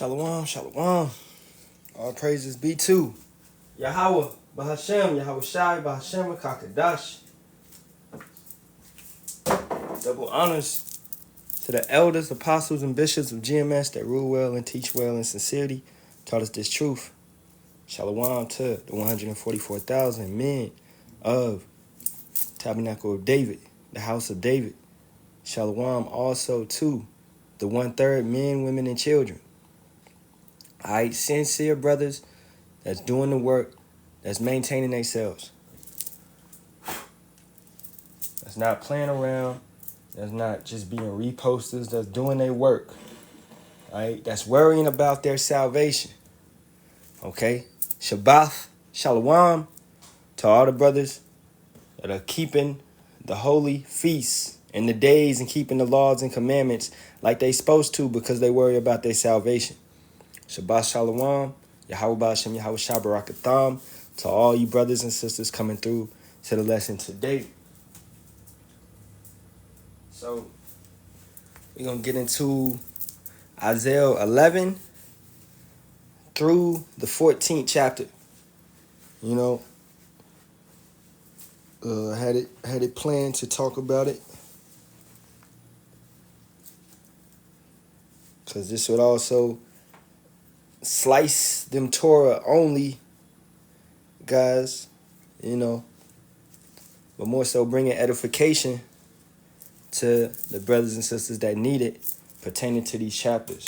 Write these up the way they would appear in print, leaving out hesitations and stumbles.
Shalawam, shalawam. All praises be to Yahawah, Bahasham, Yahawashi, Bahasham, Kakadash. Double honors to the elders, apostles, and bishops of GMS that rule well and teach well in sincerity, taught us this truth. Shalawam to the 144,000 men of Tabernacle of David, the house of David. Shalawam also to the 1/3 men, women, and children. All right, sincere brothers that's doing the work, that's maintaining themselves. That's not playing around. That's not just being reposters. That's doing their work. All right, that's worrying about their salvation. Okay, Shabbat, Shalawam to all the brothers that are keeping the holy feasts and the days and keeping the laws and commandments like they supposed to because they worry about their salvation. Shabbat Shalawam, Yahawah Bahasham, Yahawashi, Barak, Ahtham, to all you brothers and sisters coming through to the lesson today. So, we're going to get into Isaiah 11 through the 14th chapter. You know, had it planned to talk about it, because this would also slice them Torah only guys, you know, but more so bringing edification to the brothers and sisters that need it pertaining to these chapters.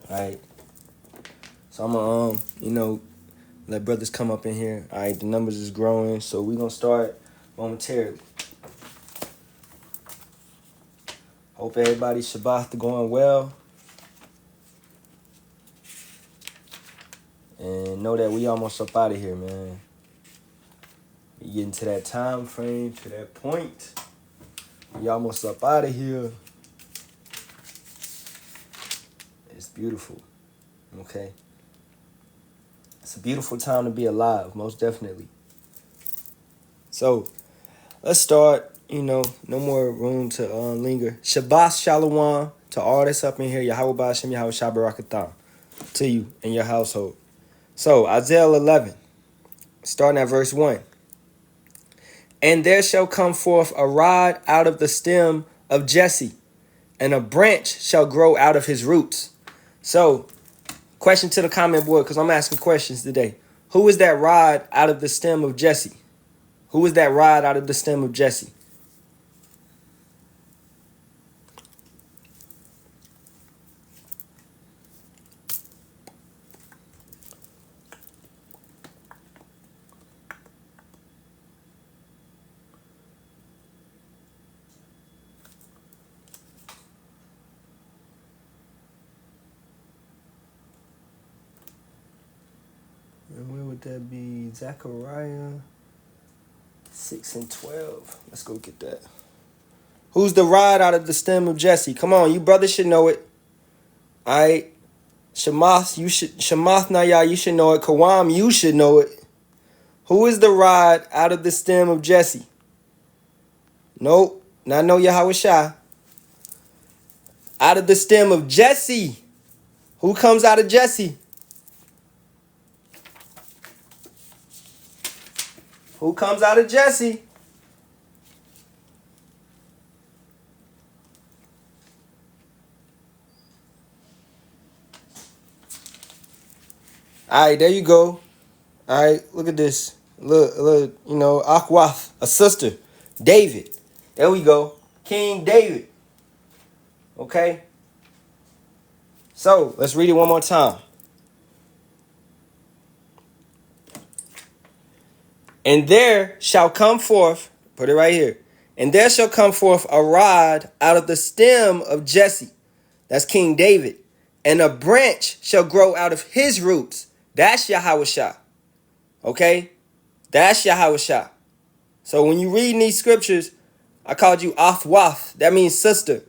All right. So I'm gonna, let brothers come up in here. All right, the numbers is growing, so we're gonna start momentarily. Hope everybody's Shabbat going well. And know that we almost up out of here, man. We getting to that time frame, to that point. We almost up out of here. It's beautiful, okay? It's a beautiful time to be alive, most definitely. So, let's start, no more room to linger. Shabbat Shalawam to all that's up in here. Yahawah Bahasham, Yahawashi, Barak, Ahtham, to you and your household. So, Isaiah 11, starting at verse 1. And there shall come forth a rod out of the stem of Jesse, and a branch shall grow out of his roots. So, question to the comment board, because I'm asking questions today. Who is that rod out of the stem of Jesse? Who is that rod out of the stem of Jesse? And where would that be? Zechariah 6 and 12. Let's go get that. Who's the rod out of the stem of Jesse? Come on, you brothers should know it. All right. Shemath Naya, you should know it. Kawam, you should know it. Who is the rod out of the stem of Jesse? Nope, not no Yahawashi. Out of the stem of Jesse. Who comes out of Jesse? Who comes out of Jesse? All right, there you go. All right, look at this. Look, Akwath, a sister. David. There we go. King David. Okay? So, let's read it one more time. And there shall come forth, put it right here. And there shall come forth a rod out of the stem of Jesse. That's King David. And a branch shall grow out of his roots. That's Yahawashi. Okay? That's Yahawashi. So when you read these scriptures, I called you Ahtham. That means sister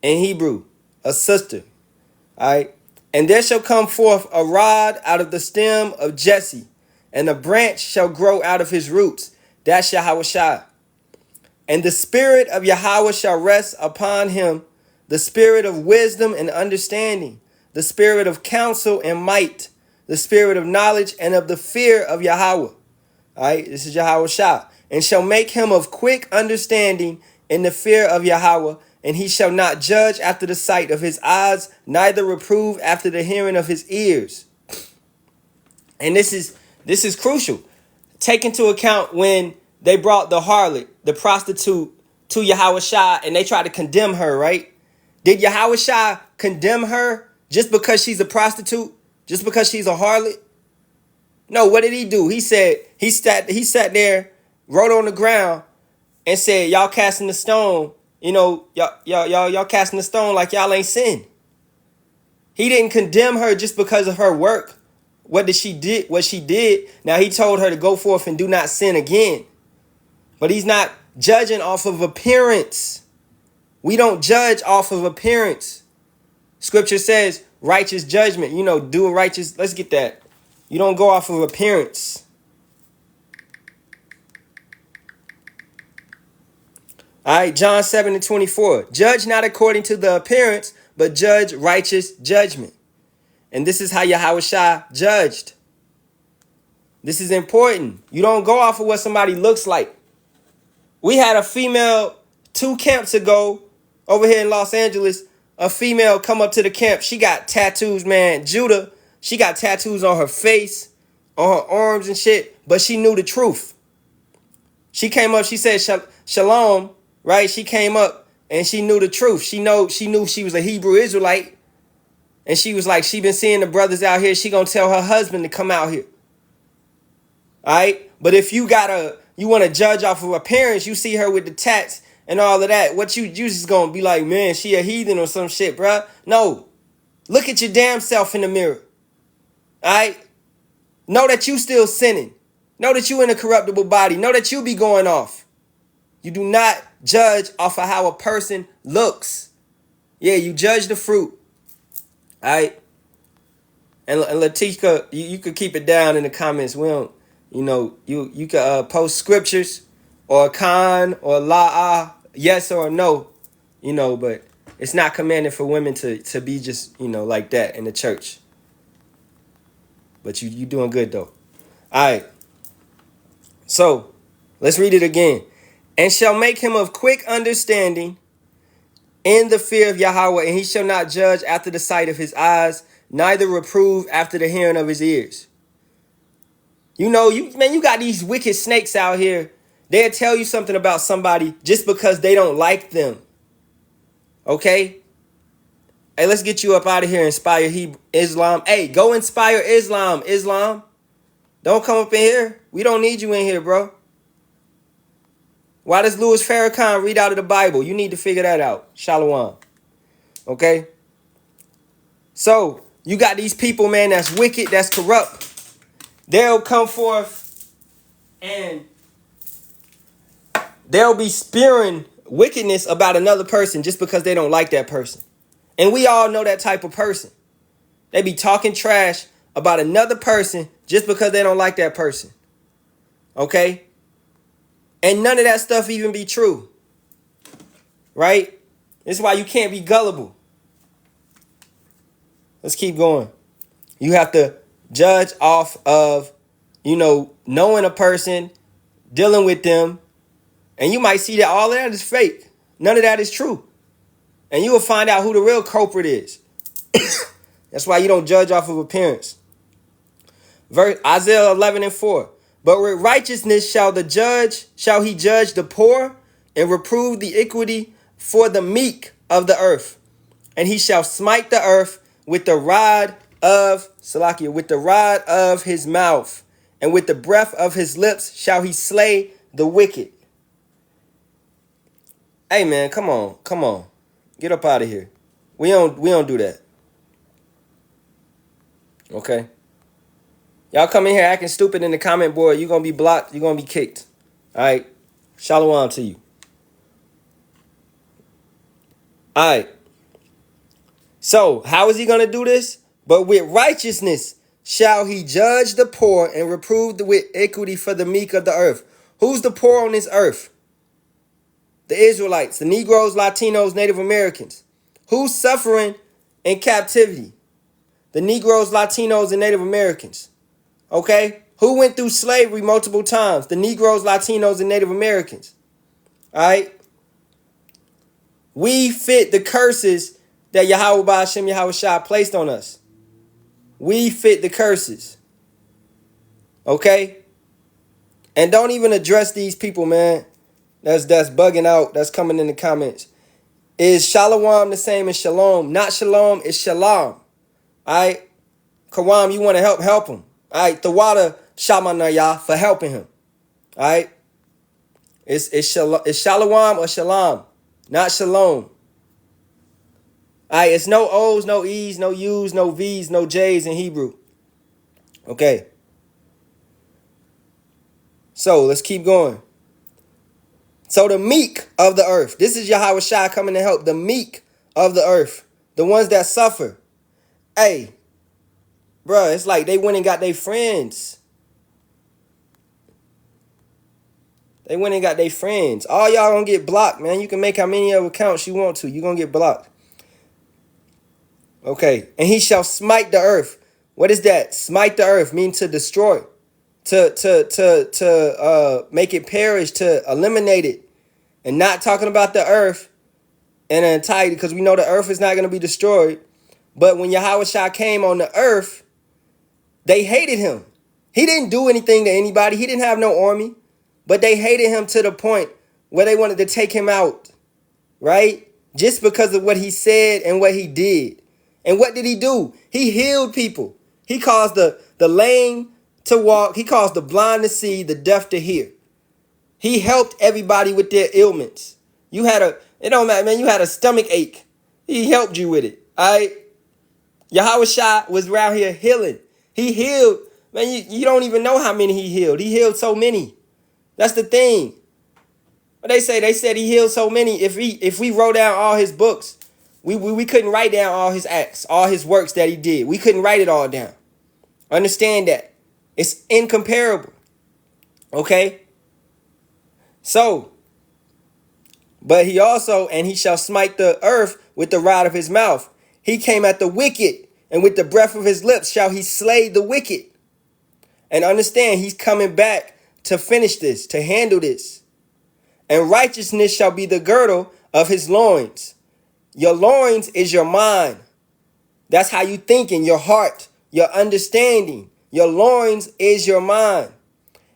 in Hebrew. A sister. All right? And there shall come forth a rod out of the stem of Jesse, and a branch shall grow out of his roots. That's Yahawashi. And the spirit of Yahawah shall rest upon him, the spirit of wisdom and understanding, the the spirit of counsel and might, the spirit of knowledge and of the fear of Yahawah. All right, this is Yahawashi. And shall make him of quick understanding in the fear of Yahawah, and he shall not judge after the sight of his eyes, neither reprove after the hearing of his ears. And this is crucial. Take into account when they brought the harlot, the prostitute, to Yahawashi, and they tried to condemn her, right? Did Yahawashi condemn her just because she's a prostitute? Just because she's a harlot? No, what did he do? He said, he sat there, wrote on the ground, and said, y'all casting the stone, y'all casting the stone like y'all ain't sin. He didn't condemn her just because of her work. What she did. Now he told her to go forth and do not sin again. But he's not judging off of appearance. We don't judge off of appearance. Scripture says righteous judgment. Do a righteous. Let's get that. You don't go off of appearance. All right, John 7:24. Judge not according to the appearance, but judge righteous judgment. And this is how Yahawashi judged. This is important. You don't go off of what somebody looks like. We had a female 2 camps ago over here in Los Angeles. A female come up to the camp. She got tattoos, man. Judah, she got tattoos on her face, on her arms and shit. But she knew the truth. She came up. She said Shalawam, right? She came up and she knew the truth. She knew she was a Hebrew Israelite. And she was like, she been seeing the brothers out here. She gonna tell her husband to come out here. All right? But if you want to judge off of appearance, you see her with the tats and all of that, what you just gonna be like, man, she a heathen or some shit, bruh. No. Look at your damn self in the mirror. All right? Know that you still sinning. Know that you in a corruptible body. Know that you be going off. You do not judge off of how a person looks. Yeah, you judge the fruit. All right? And Latika, you could keep it down in the comments. We don't, you could post scriptures or a con or la'ah, yes or no, but it's not commanded for women to be just, like that in the church. But you doing good, though. All right. So, let's read it again. And shall make him of quick understanding in the fear of Yahawah, and he shall not judge after the sight of his eyes, neither reprove after the hearing of his ears. You got these wicked snakes out here. They'll tell you something about somebody just because they don't like them. Okay? Hey, let's get you up out of here and inspire Islam. Hey, go inspire Islam. Don't come up in here. We don't need you in here, bro. Why does Louis Farrakhan read out of the Bible? You need to figure that out. Shalawam. Okay? So, you got these people, man, that's wicked, that's corrupt. They'll come forth and they'll be spewing wickedness about another person just because they don't like that person. And we all know that type of person. They be talking trash about another person just because they don't like that person. Okay? And none of that stuff even be true. Right? This is why you can't be gullible. Let's keep going. You have to judge off of, knowing a person, dealing with them. And you might see that all of that is fake. None of that is true. And you will find out who the real culprit is. That's why you don't judge off of appearance. Isaiah 11:4. But with righteousness shall he judge the poor and reprove the iniquity for the meek of the earth. And he shall smite the earth with the rod of his mouth, and with the breath of his lips shall he slay the wicked. Hey man, come on. Get up out of here. We don't do that. Okay? Y'all come in here acting stupid in the comment board, you're going to be blocked, you're going to be kicked. All right? Shalawam to you. All right. So, how is he going to do this? But with righteousness shall he judge the poor and reprove with equity for the meek of the earth. Who's the poor on this earth? The Israelites, the Negroes, Latinos, Native Americans. Who's suffering in captivity? The Negroes, Latinos, and Native Americans. Okay? Who went through slavery multiple times? The Negroes, Latinos, and Native Americans. All right? We fit the curses that Yahawah Bahasham Yahawashi placed on us. We fit the curses. Okay? And don't even address these people, man. That's bugging out. That's coming in the comments. Is Shalawam the same as Shalom? Not Shalom, it's Shalom. Alright? Kawam, you want to help him. Alright, Tawada Shamanaya for helping him. Alright? It's Shalawam or Shalom, not Shalom. Alright, it's no O's, no E's, no U's, no V's, no J's in Hebrew. Okay. So let's keep going. So the meek of the earth. This is Yahawashi coming to help the meek of the earth. The ones that suffer. Hey, bruh, it's like they went and got their friends. They went and got their friends. All y'all gonna get blocked, man. You can make how many other accounts you want to. You're gonna get blocked. Okay. And he shall smite the earth. What is that? Smite the earth means to destroy. To make it perish, to eliminate it. And not talking about the earth in entirety, because we know the earth is not going to be destroyed. But when Yahawashi came on the earth, they hated him. He didn't do anything to anybody. He didn't have no army. But they hated him to the point where they wanted to take him out. Right? Just because of what he said and what he did. And what did he do? He healed people. He caused the lame to walk. He caused the blind to see, the deaf to hear. He helped everybody with their ailments. It don't matter, man, you had a stomach ache. He helped you with it. All right? Yahawashi was around here healing. He healed. Man, you don't even know how many he healed. He healed so many. That's the thing. What they said he healed so many. If we wrote down all his books, we couldn't write down all his acts, all his works that he did. We couldn't write it all down. Understand that. It's incomparable. Okay? So, but he also, and he shall smite the earth with the rod of his mouth. He came at the wicked, and with the breath of his lips shall he slay the wicked. And understand, he's coming back to finish this, to handle this. And righteousness shall be the girdle of his loins. Your loins is your mind. That's how you thinking, your heart, your understanding. Your loins is your mind.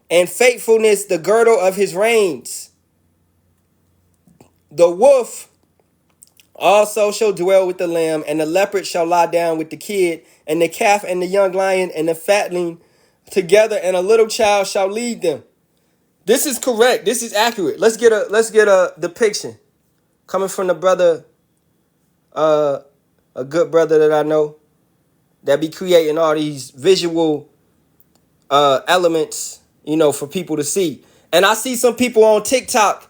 And faithfulness, the girdle of his reins. The wolf also shall dwell with the lamb, and the leopard shall lie down with the kid, and the calf and the young lion and the fatling together, and a little child shall lead them. This is correct. This is accurate. Let's get a depiction coming from the brother, a good brother that I know, that be creating all these visual elements, for people to see. And I see some people on TikTok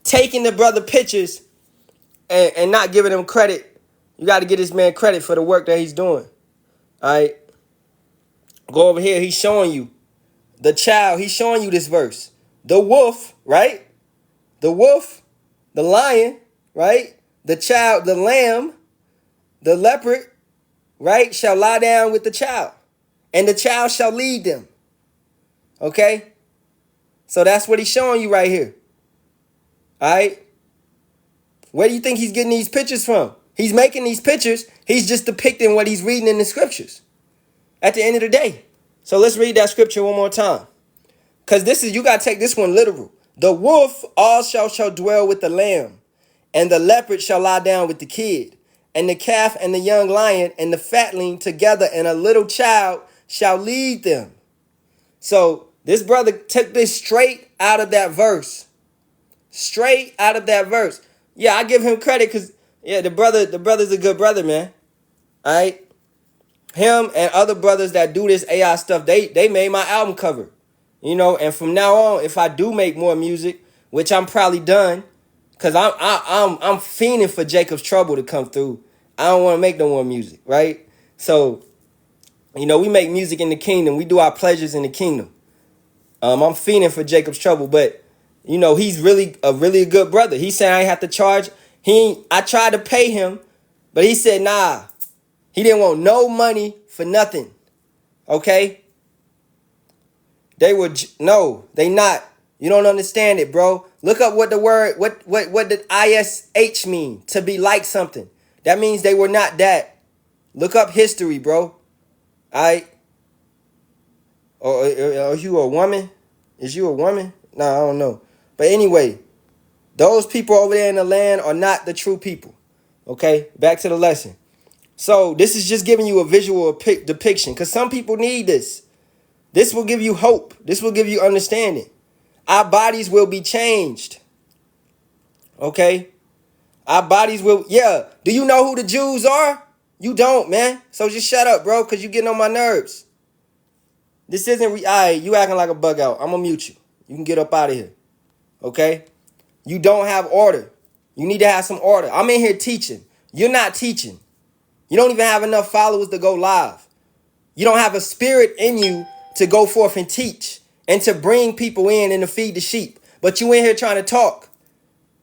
taking the brother pictures and not giving him credit. You got to give this man credit for the work that he's doing. All right. Go over here. He's showing you the child. He's showing you this verse. The wolf, right? The wolf, the lion, right? The child, the lamb, the leopard, right? Shall lie down with the child, and the child shall lead them. Okay? So that's what he's showing you right here. All right? Where do you think he's getting these pictures from? He's making these pictures. He's just depicting what he's reading in the scriptures at the end of the day. So let's read that scripture one more time. Because you got to take this one literal. The wolf also shall dwell with the lamb, and the leopard shall lie down with the kid, and the calf and the young lion and the fatling together, and a little child shall lead them. So this brother took this straight out of that verse. Straight out of that verse. Yeah, I give him credit because, the brother's a good brother, man. All right? Him and other brothers that do this AI stuff, they made my album cover. And from now on, if I do make more music, which I'm probably done, because I'm fiending for Jacob's Trouble to come through. I don't want to make no more music, right? So, we make music in the kingdom. We do our pleasures in the kingdom. I'm fiending for Jacob's Trouble, but he's really a good brother. He said I ain't have to charge. I tried to pay him, but he said nah. He didn't want no money for nothing. Okay? They were, no, they not. You don't understand it, bro. Look up what the word, what did ISH mean? To be like something. That means they were not that. Look up history, bro. Alright? Or are you a woman? Is you a woman? No, I don't know. But anyway, those people over there in the land are not the true people. Okay? Back to the lesson. So this is just giving you a visual depiction, because some people need this. This will give you hope. This will give you understanding. Our bodies will be changed. Okay? Our bodies will, yeah. Do you know who the Jews are? You don't, man. So just shut up, bro, because you're getting on my nerves. This isn't, all right, you acting like a bug out. I'm going to mute you. You can get up out of here. Okay? You don't have order. You need to have some order. I'm in here teaching. You're not teaching. You don't even have enough followers to go live. You don't have a spirit in you to go forth and teach and to bring people in and to feed the sheep. But you in here trying to talk.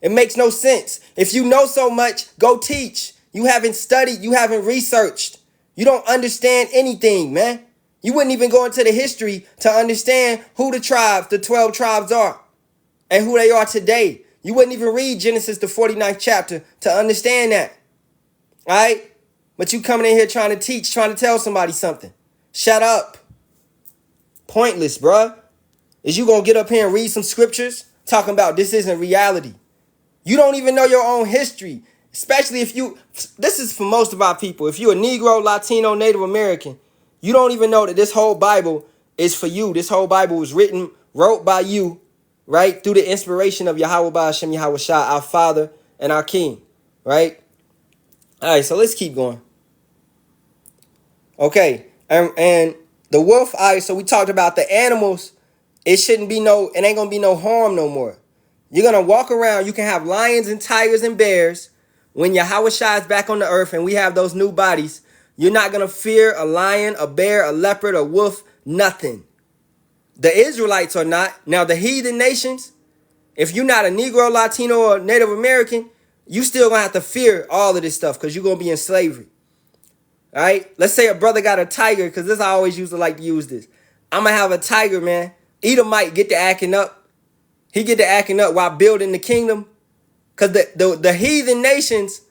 It makes no sense. If you know so much, go teach. You haven't studied. You haven't researched. You don't understand anything, man. You wouldn't even go into the history to understand who the tribes, the 12 tribes are and who they are today. You wouldn't even read Genesis, the 49th chapter, to understand that. All right? But you coming in here trying to teach, trying to tell somebody something. Shut up. Pointless, bruh. Is you going to get up here and read some scriptures talking about this isn't reality? You don't even know your own history, especially if you, this is for most of our people. If you're a Negro, Latino, Native American, you don't even know that this whole Bible is for you. This whole Bible was wrote by you, right? Through the inspiration of Yahawah, Bahasham, Yahawashi, our Father and our King, right? All right, so let's keep going. Okay, and the wolf, all right, so we talked about the animals. It ain't gonna be no harm no more. You're gonna walk around, you can have lions and tigers and bears. When Yahawashi is back on the earth and we have those new bodies, you're not gonna fear a lion, a bear, a leopard, a wolf, nothing. The Israelites are not. Now the heathen nations, if you're not a Negro, Latino, or Native American, you still gonna have to fear all of this stuff because you're gonna be in slavery. All right, let's say a brother got a tiger, because this I always used to like to use this. I'm gonna have a tiger, man. Edom might get to acting up. He get to acting up while building the kingdom, because the heathen nations,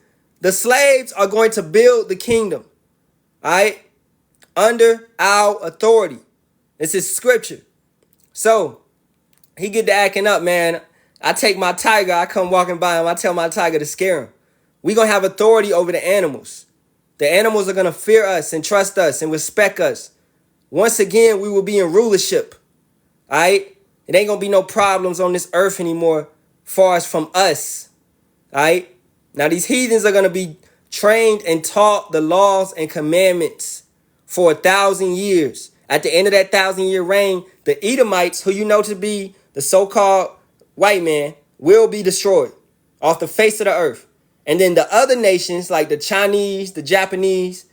the slaves are going to build the kingdom. All right, under our authority. This is scripture. So he get to acting up, man. I take my tiger. I come walking by him. I tell my tiger to scare him. We gonna have authority over the animals. The animals are going to fear us and trust us and respect us. Once again, we will be in rulership. All right? It ain't going to be no problems on this earth anymore far as from us. All right? Now, these heathens are going to be trained and taught the laws and commandments for 1,000 years. At the end of that 1,000-year reign, the Edomites, who you know to be the so-called white man, will be destroyed off the face of the earth. And then the other nations, like the Chinese, the Japanese,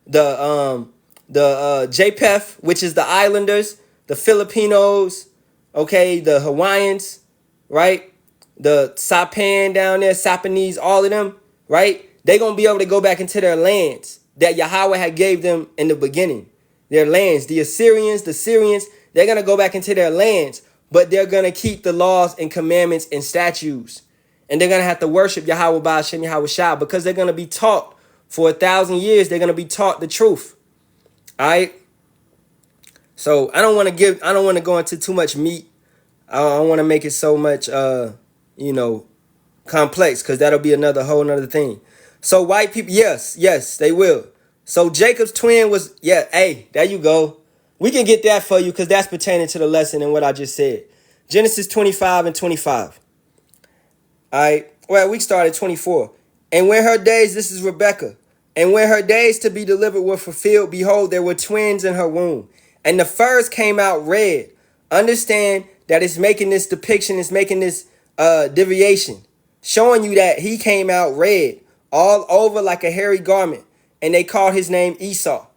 the JPEF, which is the islanders, the Filipinos, okay, the Hawaiians, right? The Saipan down there, Sapanese, all of them, right? They're going to be able to go back into their lands that Yahawah had gave them in the beginning. Their lands, the Assyrians, the Syrians, they're going to go back into their lands, but they're going to keep the laws and commandments and statutes. And they're going to have to worship Yahawah, Bahasham, Yahawashi, because they're going to be taught for 1,000 years. They're going to be taught the truth. All right. So I don't want to go into too much meat. I don't want to make it so much, complex, because that'll be whole nother thing. So white people, yes, they will. So Jacob's twin was, hey, there you go. We can get that for you because that's pertaining to the lesson and what I just said. Genesis 25 and 25. All right. Well, we started 24. And when her days, this is Rebecca. And when her days to be delivered were fulfilled, behold, there were twins in her womb. And the first came out red. Understand that it's making this depiction, it's making this deviation, showing you that he came out red all over like a hairy garment. And they called his name Esau.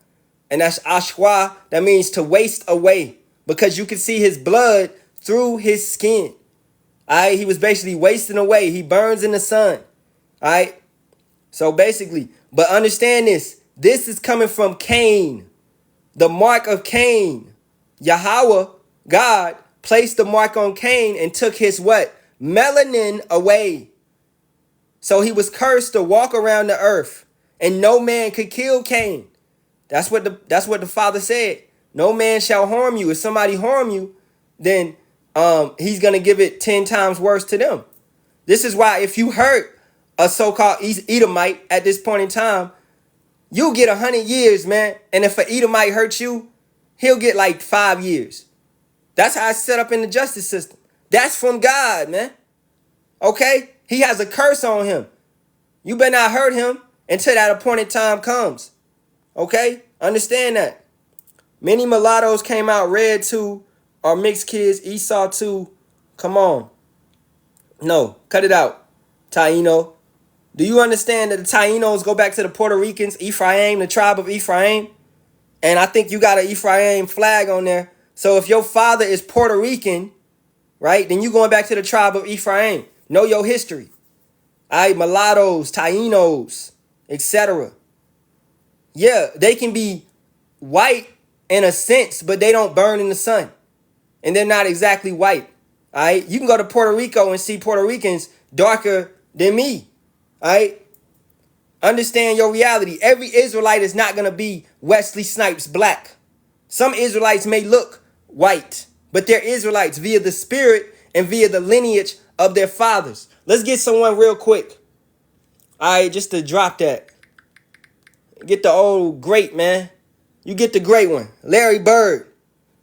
And that's Ashwa. That means to waste away, because you can see his blood through his skin. All right, he was basically wasting away. He burns in the sun. All right. So basically, but understand this. This is coming from Cain, the mark of Cain. Yahawah, God, placed the mark on Cain and took his what? Melanin away. So he was cursed to walk around the earth, and no man could kill Cain. That's what the Father said. No man shall harm you. If somebody harm you, then he's gonna give it 10 times worse to them. This is why if you hurt a so-called Edomite at this point in time, you'll get 100 years, man. And if an Edomite hurts you, he'll get like 5 years. That's how it's set up in the justice system. That's from God, man. Okay? He has a curse on him. You better not hurt him until that appointed time comes. Okay? Understand that. Many mulattoes came out red too, or mixed kids, Esau too. Come on. No, cut it out. Taino. Do you understand that the Tainos go back to the Puerto Ricans, Ephraim, the tribe of Ephraim? And I think you got an Ephraim flag on there. So if your father is Puerto Rican, right, then you going back to the tribe of Ephraim. Know your history. All right, mulattoes, Tainos, etc. Yeah, they can be white in a sense, but they don't burn in the sun. And they're not exactly white. All right, you can go to Puerto Rico and see Puerto Ricans darker than me. All right, understand your reality. Every Israelite is not going to be Wesley Snipes black. Some Israelites may look white, but they're Israelites via the spirit and via the lineage of their fathers. Let's get someone real quick. All right, just to drop that. Get the old great, man. You get the great one. Larry Bird.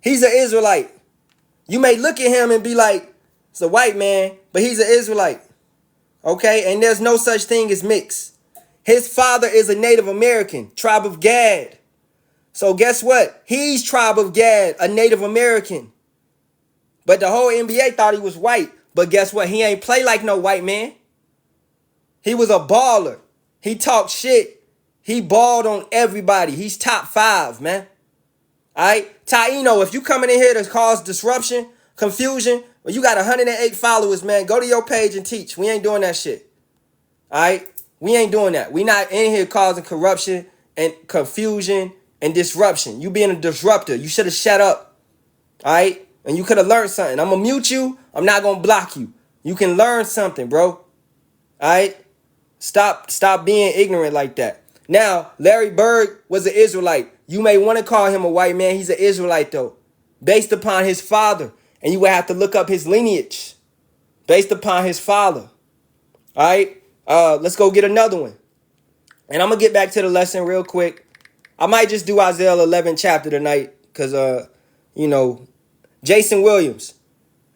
He's an Israelite. You may look at him and be like, it's a white man, but he's an Israelite. Okay? And there's no such thing as mix. His father is a Native American, tribe of Gad. So guess what? He's tribe of Gad, a Native American. But the whole NBA thought he was white. But guess what? He ain't play like no white man. He was a baller. He talked shit. He balled on everybody. He's top 5, man. All right? Taino, if you coming in here to cause disruption, confusion, well, you got 108 followers, man. Go to your page and teach. We ain't doing that shit. All right? We ain't doing that. We not in here causing corruption and confusion and disruption. You being a disruptor. You should have shut up. All right? And you could have learned something. I'm going to mute you. I'm not going to block you. You can learn something, bro. All right? Stop being ignorant like that. Now, Larry Bird was an Israelite. You may want to call him a white man. He's an Israelite, though, based upon his father. And you would have to look up his lineage based upon his father. All right? Let's go get another one. And I'm going to get back to the lesson real quick. I might just do Isaiah 11 chapter tonight because, Jason Williams.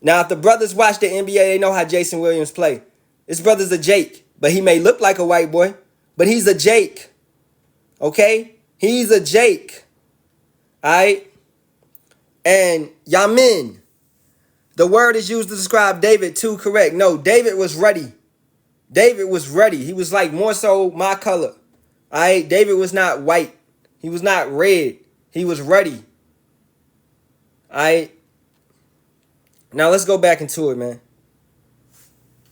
Now, if the brothers watch the NBA, they know how Jason Williams play. This brother's a Jake, but he may look like a white boy, but he's a Jake. Okay? He's a Jake. All right? And Yamin. The word is used to describe David too, correct? No, David was ready. David was ready. He was like more so my color. All right? David was not white. He was not red. He was ready. All right? Now let's go back into it, man.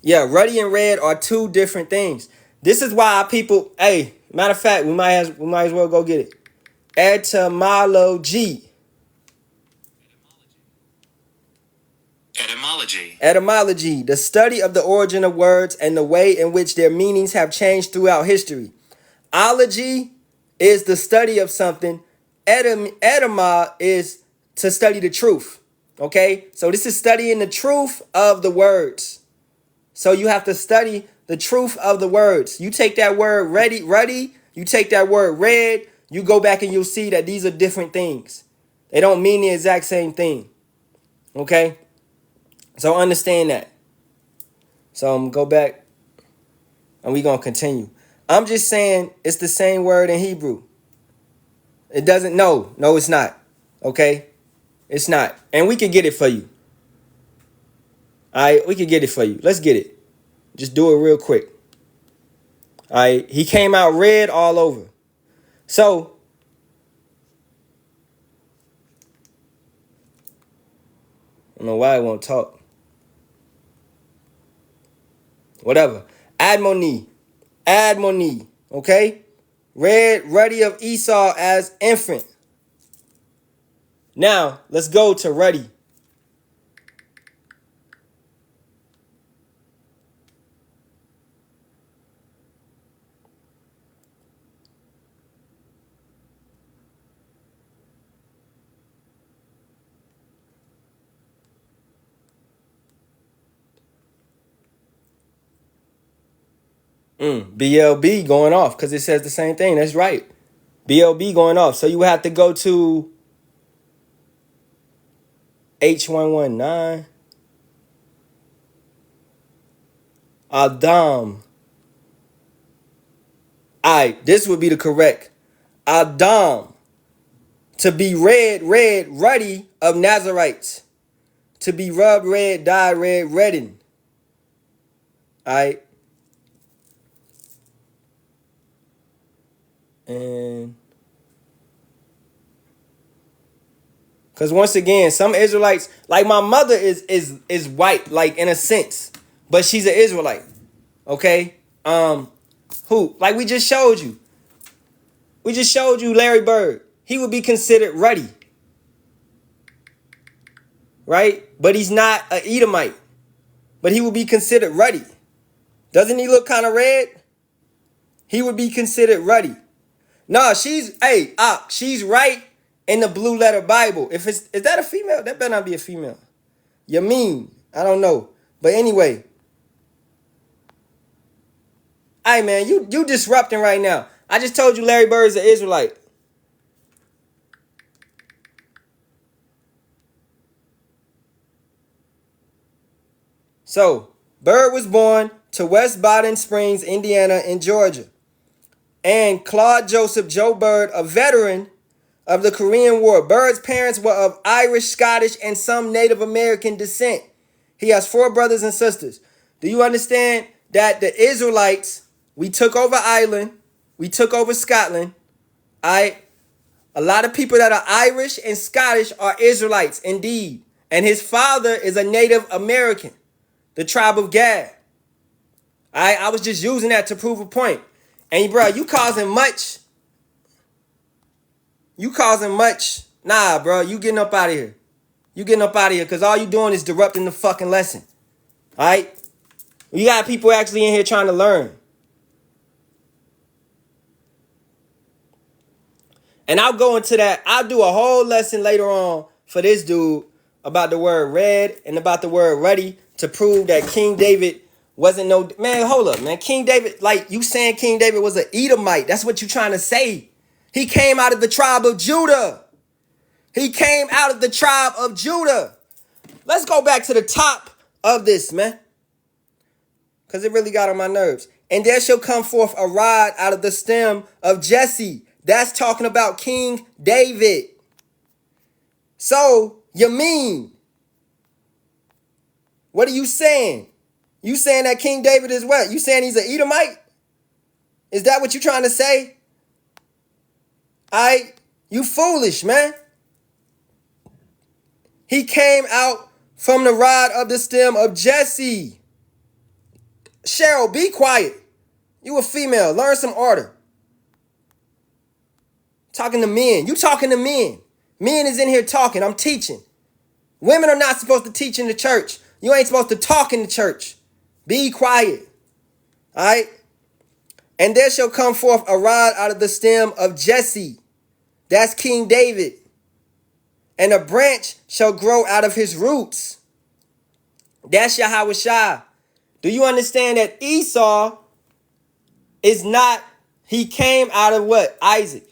Yeah, ruddy and red are two different things. This is why people, hey, matter of fact, we might as well go get it. Etymology. Etymology, the study of the origin of words and the way in which their meanings have changed throughout history. Ology is the study of something. Etyma is to study the truth. Okay, so this is studying the truth of the words. So you have to study the truth of the words. You take that word ruddy, you take that word red, you go back and you'll see that these are different things. They don't mean the exact same thing. Okay, so understand that. So I'm going to go back and we're going to continue. I'm just saying it's the same word in Hebrew. It doesn't, no, it's not. Okay. It's not. And we can get it for you. All right, we can get it for you. Let's get it. Just do it real quick. All right, he came out red all over. So, I don't know why I won't talk. Whatever. Admoni. Okay? red ruddy of Esau as infant. Now, let's go to ruddy. BLB going off because it says the same thing. That's right. BLB going off. So you have to go to H119. Ahtham. Alright, this would be the correct. Ahtham. To be red, ruddy of Nazarites. To be rubbed red, dye red, redden. Alright. And because once again, some Israelites, like my mother is white, like in a sense, but she's an Israelite. Okay? Who? Like we just showed you. We just showed you Larry Bird. He would be considered ruddy. Right? But he's not an Edomite. But he would be considered ruddy. Doesn't he look kind of red? He would be considered ruddy. No, she's right in the blue letter Bible. Is that a female? That better not be a female. Yamin. I don't know. But anyway. Hey man, you disrupting right now. I just told you Larry Bird's an Israelite. So, Bird was born to West Baden Springs, Indiana, in Georgia. And Claude Joseph Joe Bird, a veteran of the Korean War. Bird's parents were of Irish, Scottish, and some Native American descent. He has 4 brothers and sisters. Do you understand that the Israelites, we took over Ireland, we took over Scotland, a lot of people that are Irish and Scottish are Israelites, indeed. And his father is a Native American, the tribe of Gad. I was just using that to prove a point. And bro, you causing much. Nah, bro, you getting up out of here. You getting up out of here because all you doing is disrupting the fucking lesson. All right? You got people actually in here trying to learn. And I'll go into that. I'll do a whole lesson later on for this dude about the word red and about the word ruddy to prove that King David wasn't no... Man, hold up, man. King David, like you saying King David was an Edomite. That's what you're trying to say. He came out of the tribe of Judah. Let's go back to the top of this, man. Because it really got on my nerves. And there shall come forth a rod out of the stem of Jesse. That's talking about King David. So, you mean, what are you saying? You saying that King David is what? You saying he's an Edomite? Is that what you trying to say? You foolish, man. He came out from the rod of the stem of Jesse. Cheryl, be quiet. You a female. Learn some order. Talking to men. You talking to men. Men is in here talking. I'm teaching. Women are not supposed to teach in the church. You ain't supposed to talk in the church. Be quiet. All right? And there shall come forth a rod out of the stem of Jesse. That's King David. And a branch shall grow out of his roots. That's Yahawashi. Do you understand that Esau is not, he came out of what? Isaac.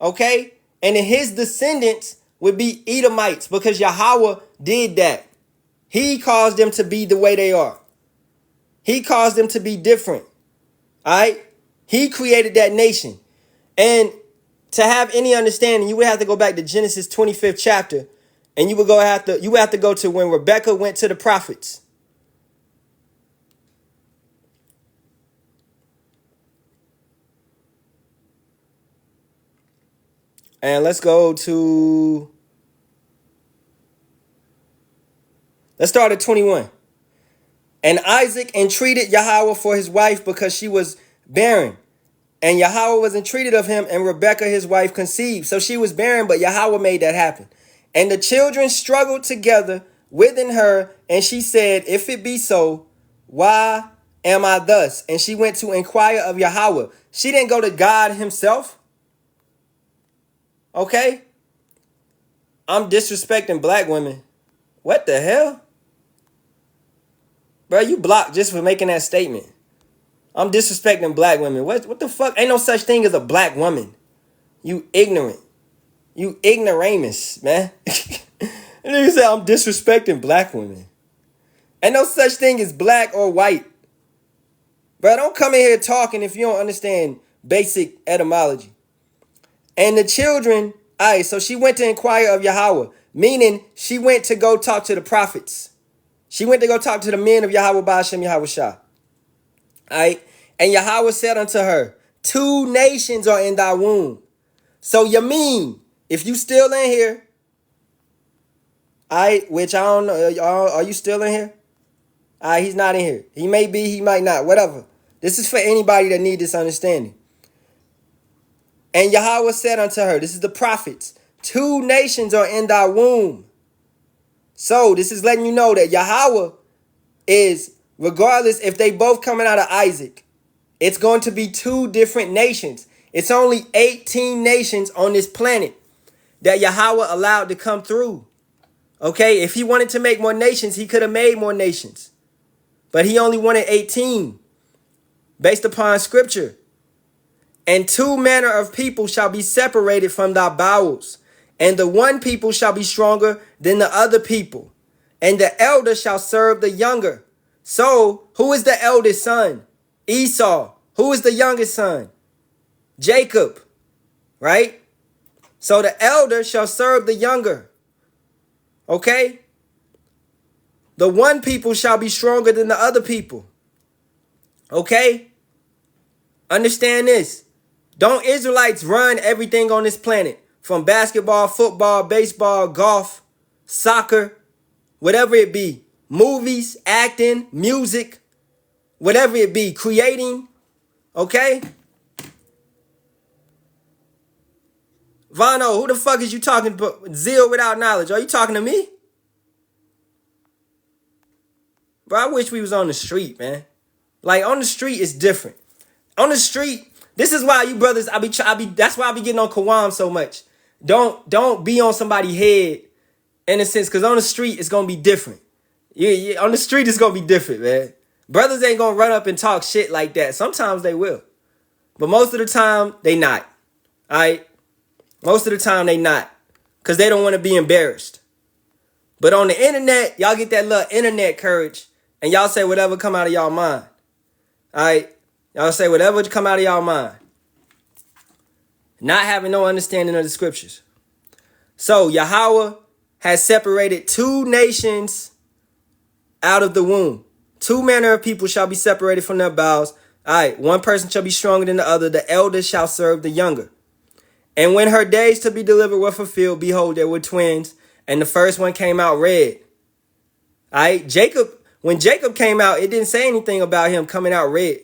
Okay? And his descendants would be Edomites because Yahawah did that. He caused them to be the way they are. He caused them to be different. All right? He created that nation. And to have any understanding, you would have to go back to Genesis 25th chapter. And you would have to go to when Rebekah went to the prophets. And let's start at 21. And Isaac entreated Yahawah for his wife because she was barren. And Yahawah was entreated of him, and Rebekah his wife conceived. So she was barren, but Yahawah made that happen. And the children struggled together within her, and she said, if it be so, why am I thus? And she went to inquire of Yahawah. She didn't go to God himself. Okay? I'm disrespecting black women. What the hell? Bro, you blocked just for making that statement. I'm disrespecting black women. What the fuck? Ain't no such thing as a black woman. You ignorant. You ignoramus, man. And then you say I'm disrespecting black women. Ain't no such thing as black or white. Bro, don't come in here talking if you don't understand basic etymology. And the children, so she went to inquire of Yahawah, meaning she went to go talk to the prophets. She went to go talk to the men of Yahawah, Bahasham, Yahawashi. Alright, and Yahawah said unto her, 2 nations are in thy womb. So you mean, if you still in here, which I don't know, are you still in here? He's not in here. He may be, he might not, whatever. This is for anybody that need this understanding. And Yahawah said unto her, this is the prophets, 2 nations are in thy womb. So this is letting you know that Yahawah is, regardless if they both coming out of Isaac, it's going to be 2 different nations. It's only 18 nations on this planet that Yahawah allowed to come through. Okay, if he wanted to make more nations, he could have made more nations. But he only wanted 18 based upon scripture. And 2 manner of people shall be separated from thy bowels. And the one people shall be stronger than the other people. And the elder shall serve the younger. So, who is the eldest son? Esau. Who is the youngest son? Jacob. Right? So the elder shall serve the younger. Okay? The one people shall be stronger than the other people. Okay? Understand this. Don't Israelites run everything on this planet? From basketball, football, baseball, golf, soccer, whatever it be. Movies, acting, music, whatever it be. Creating. Okay? Vano, who the fuck is you talking to? Zeal without knowledge. Are you talking to me? Bro, I wish we was on the street, man. Like, on the street is different. On the street, this is why you brothers, that's why I be getting on Kawam so much. Don't be on somebody's head in a sense, because on the street, it's going to be different. Yeah, on the street, it's going to be different, man. Brothers ain't going to run up and talk shit like that. Sometimes they will. But most of the time, they not. All right? Most of the time, they not. Because they don't want to be embarrassed. But on the internet, y'all get that little internet courage. And y'all say whatever come out of y'all mind. All right? Y'all say whatever come out of y'all mind. Not having no understanding of the scriptures. So, Yahawah has separated 2 nations out of the womb. 2 manner of people shall be separated from their bowels. All right, one person shall be stronger than the other. The elder shall serve the younger. And when her days to be delivered were fulfilled, behold, there were twins, and the first one came out red. All right, when Jacob came out, it didn't say anything about him coming out red.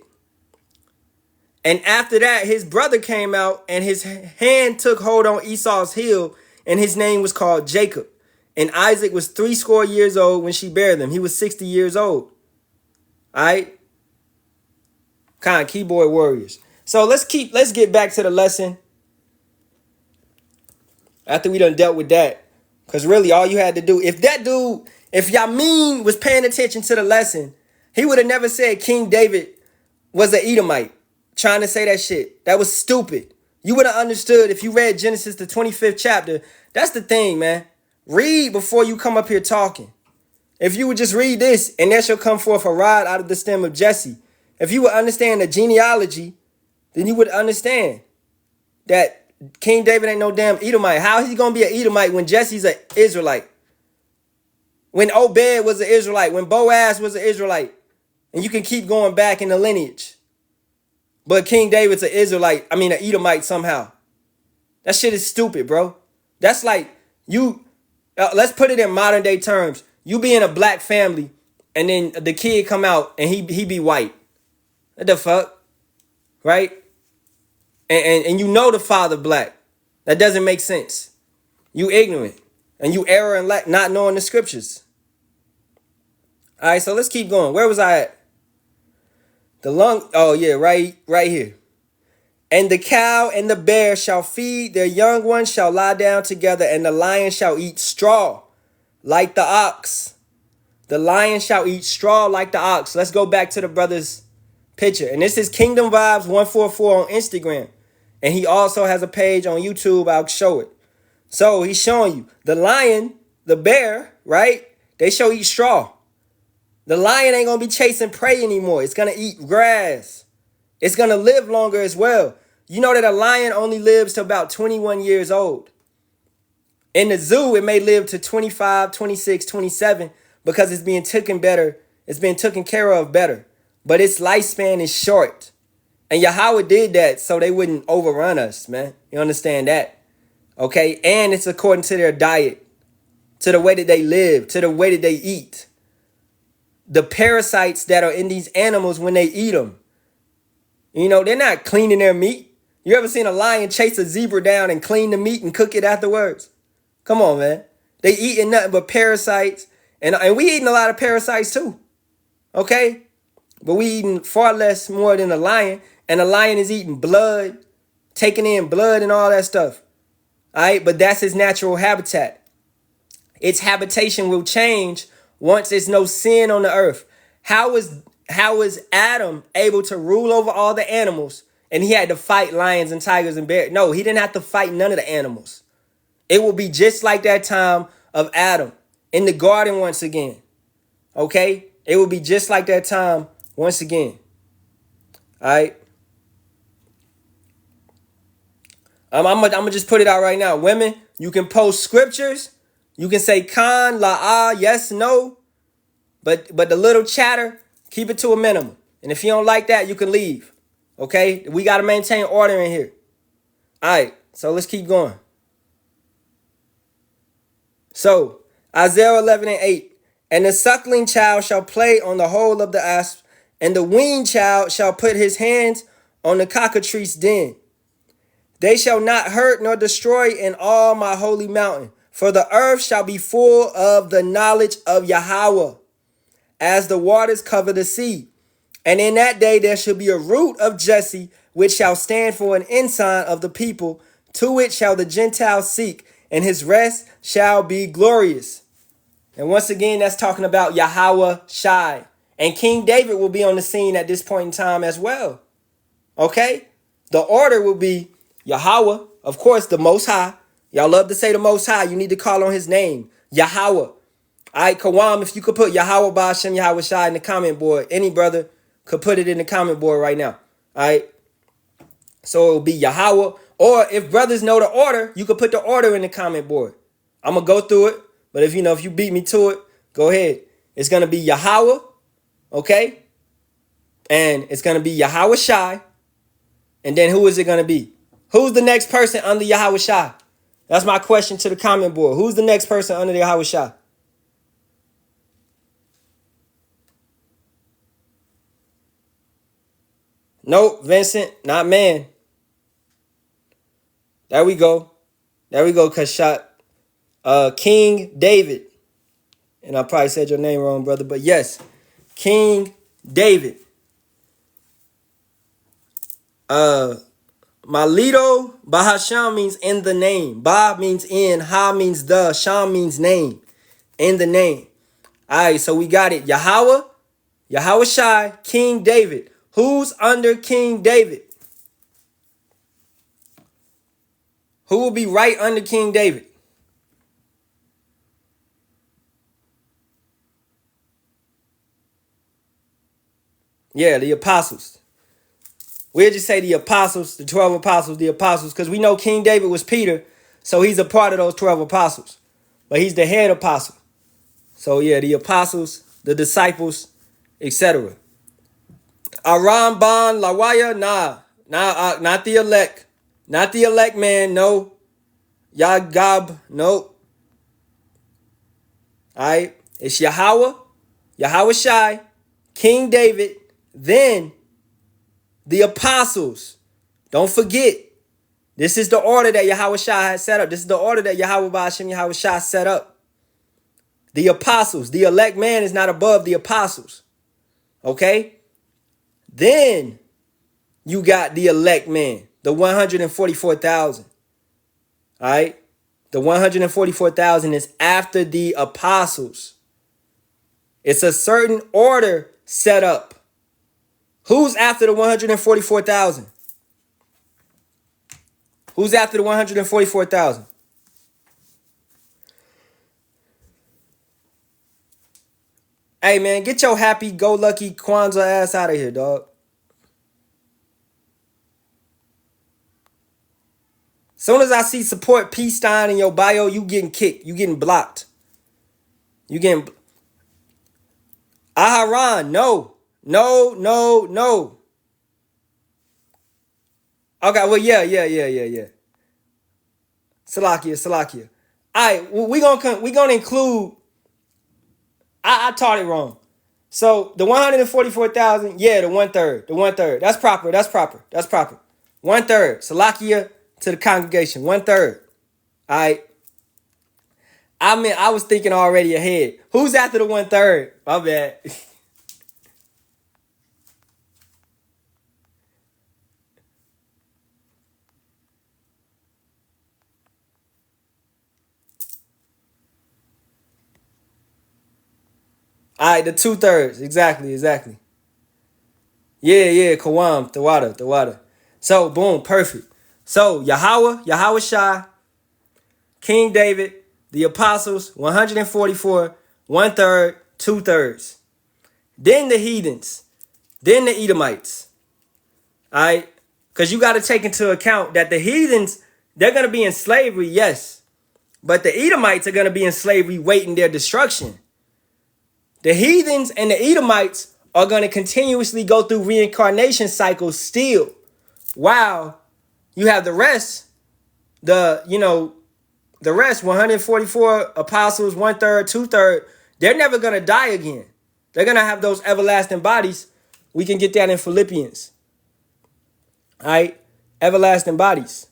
And after that, his brother came out, and his hand took hold on Esau's heel, and his name was called Jacob. And Isaac was 80 years old when she bare them. He was 60 years old. All right? Kind of keyboard warriors. So let's get back to the lesson. After we done dealt with that. Because really all you had to do, if Yamin was paying attention to the lesson, he would have never said King David was an Edomite. Trying to say that shit. That was stupid. You would have understood if you read Genesis, the 25th chapter. That's the thing, man. Read before you come up here talking. If you would just read this, and there shall come forth a rod out of the stem of Jesse. If you would understand the genealogy, then you would understand that King David ain't no damn Edomite. How is he going to be an Edomite when Jesse's an Israelite? When Obed was an Israelite. When Boaz was an Israelite. And you can keep going back in the lineage. But King David's an Edomite somehow. That shit is stupid, bro. That's like let's put it in modern day terms. You be in a black family and then the kid come out and he be white. What the fuck? Right? And you know the father black. That doesn't make sense. You ignorant. And you error and not knowing the scriptures. All right, so let's keep going. Where was I at? Oh yeah, right here. And the cow and the bear shall feed, their young ones shall lie down together, and the lion shall eat straw like the ox. The lion shall eat straw like the ox. Let's go back to the brother's picture. And this is Kingdom Vibes 144 on Instagram. And he also has a page on YouTube. I'll show it. So he's showing you the lion, the bear, right? They shall eat straw. The lion ain't going to be chasing prey anymore. It's going to eat grass. It's going to live longer as well. You know that a lion only lives to about 21 years old. In the zoo, it may live to 25, 26, 27 because it's being taken better. It's being taken care of better. But its lifespan is short. And Yahawah did that so they wouldn't overrun us, man. You understand that? Okay? And it's according to their diet, to the way that they live, to the way that they eat. The parasites that are in these animals when they eat them. You know, they're not cleaning their meat. You ever seen a lion chase a zebra down and clean the meat and cook it afterwards? Come on, man. They eating nothing but parasites. And we eating a lot of parasites too. Okay? But we eating far less more than a lion. And a lion is eating blood, taking in blood and all that stuff. All right? But that's his natural habitat. Its habitation will change once there's no sin on the earth. How is Adam able to rule over all the animals and he had to fight lions and tigers and bears? No, he didn't have to fight none of the animals. It will be just like that time of Adam in the garden once again. Okay? It will be just like that time once again. All right? I'm gonna just put it out right now. Women, you can post scriptures. You can say con, la, yes, no. But the little chatter, keep it to a minimum. And if you don't like that, you can leave. Okay? We got to maintain order in here. All right. So let's keep going. So, Isaiah 11:8. And the suckling child shall play on the hole of the asp, and the weaned child shall put his hands on the cockatrice den. They shall not hurt nor destroy in all my holy mountain, for the earth shall be full of the knowledge of Yahawah, as the waters cover the sea. And in that day there shall be a root of Jesse, which shall stand for an ensign of the people, to which shall the Gentiles seek, and his rest shall be glorious. And once again, that's talking about Yahawashi. And King David will be on the scene at this point in time as well. Okay? The order will be Yahawah, of course, the Most High. Y'all love to say the Most High. You need to call on his name, Yahawah. All right, Kawam, if you could put Yahawah, Bahasham, Yahawashi in the comment board. Any brother could put it in the comment board right now. All right? So it will be Yahawah. Or if brothers know the order, you could put the order in the comment board. I'm going to go through it. But if you beat me to it, go ahead. It's going to be Yahawah. Okay? And it's going to be Yahawashi. And then who is it going to be? Who's the next person under Yahawashi? That's my question to the comment board. Who's the next person under the Yahawashi? Nope, Vincent, not man. There we go. Kashat. King David. And I probably said your name wrong, brother. But yes, King David. Malito Bahasham means in the name. Ba means in. Ha means the. Sham means name. In the name. All right, so we got it. Yahawah, Yahawashi, King David. Who's under King David? Who will be right under King David? Yeah, the apostles. We'll just say the apostles, the 12 apostles, the apostles, because we know King David was Peter, so he's a part of those 12 apostles. But he's the head apostle. So yeah, the apostles, the disciples, etc. Aram Ban Lawaya, not the elect. Not the elect man, no. Yagab, no. Alright, it's Yahawah, Yahawashi, King David, then the apostles, Don't forget, this is the order that Yahawashi had set up. This is the order that Yahawah Bahasham Yahawashi set up. The apostles, the elect man is not above the apostles. Okay? Then you got the elect man, the 144,000. All right? The 144,000 is after the apostles. It's a certain order set up. Who's after the 144,000? Who's after the 144,000? Hey, man, get your happy-go-lucky Kwanzaa ass out of here, dog. Soon as I see support Peace Stein in your bio, you getting kicked. You getting blocked. You getting... Aharon, no. No, no, no. Okay, well, yeah. Salakia. All right, we gonna include... I taught it wrong. So, the 144,000, yeah, the 1/3. The 1/3. That's proper. 1/3. Salakia to the congregation. 1/3. All right. I was thinking already ahead. Who's after the 1/3? My bad. All right, the 2/3. Exactly. Yeah, Kawam, the water. So, boom, perfect. So, Yahawashi, King David, the apostles, 144, 1/3, 2/3. Then the heathens, then the Edomites. All right? Because you got to take into account that the heathens, they're going to be in slavery, yes. But the Edomites are going to be in slavery waiting their destruction. The heathens and the Edomites are going to continuously go through reincarnation cycles still. While you have the rest, the rest, 144 apostles, 1/3, 2/3, they're never going to die again. They're going to have those everlasting bodies. We can get that in Philippians. All right? Everlasting bodies.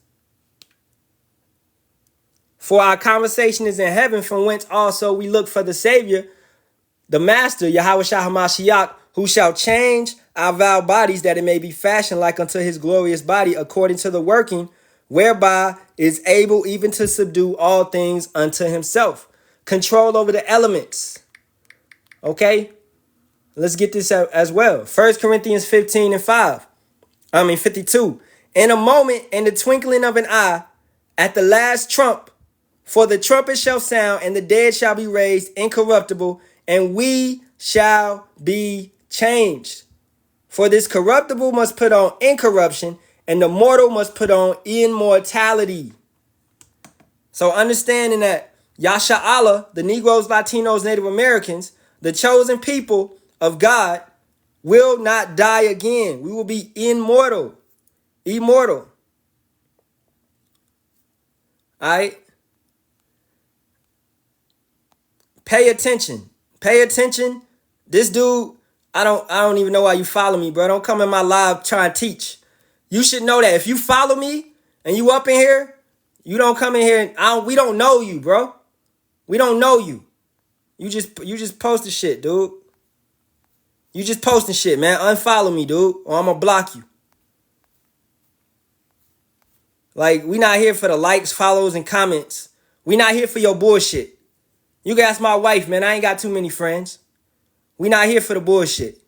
For our conversation is in heaven, from whence also we look for the Savior, the Master, Yahawashi HaMashiach, who shall change our vile bodies, that it may be fashioned like unto his glorious body, according to the working, whereby is able even to subdue all things unto himself. Control over the elements. Okay? Let's get this out as well. 1 Corinthians 52. In a moment, in the twinkling of an eye, at the last trump, for the trumpet shall sound, and the dead shall be raised incorruptible, and we shall be changed. For this corruptible must put on incorruption, and the mortal must put on immortality. So understanding that Yasharahla, the Negroes, Latinos, Native Americans, the chosen people of God, will not die again. We will be immortal. All right? Pay attention. This dude, I don't even know why you follow me, bro. Don't come in my live trying to teach. You should know that if you follow me and you up in here, you don't come in here and we don't know you, bro. We don't know you. You just posting shit, dude. You just posting shit, man. Unfollow me, dude, or I'm gonna block you. Like, we not here for the likes, follows, and comments. We not here for your bullshit. You can ask my wife, man. I ain't got too many friends. We not here for the bullshit.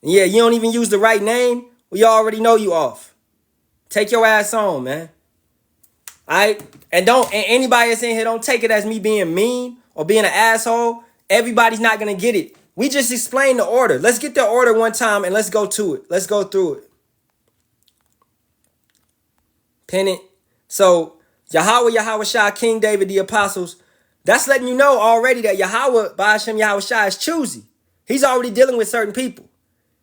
And yeah, you don't even use the right name. We already know you off. Take your ass on, man. All right? And anybody that's in here, don't take it as me being mean or being an asshole. Everybody's not going to get it. We just explain the order. Let's get the order one time and let's go to it. Let's go through it. Pin it. So, Yahawashi, King David, the apostles, that's letting you know already that Yahawah, Bahasham Yahawashi, is choosy. He's already dealing with certain people.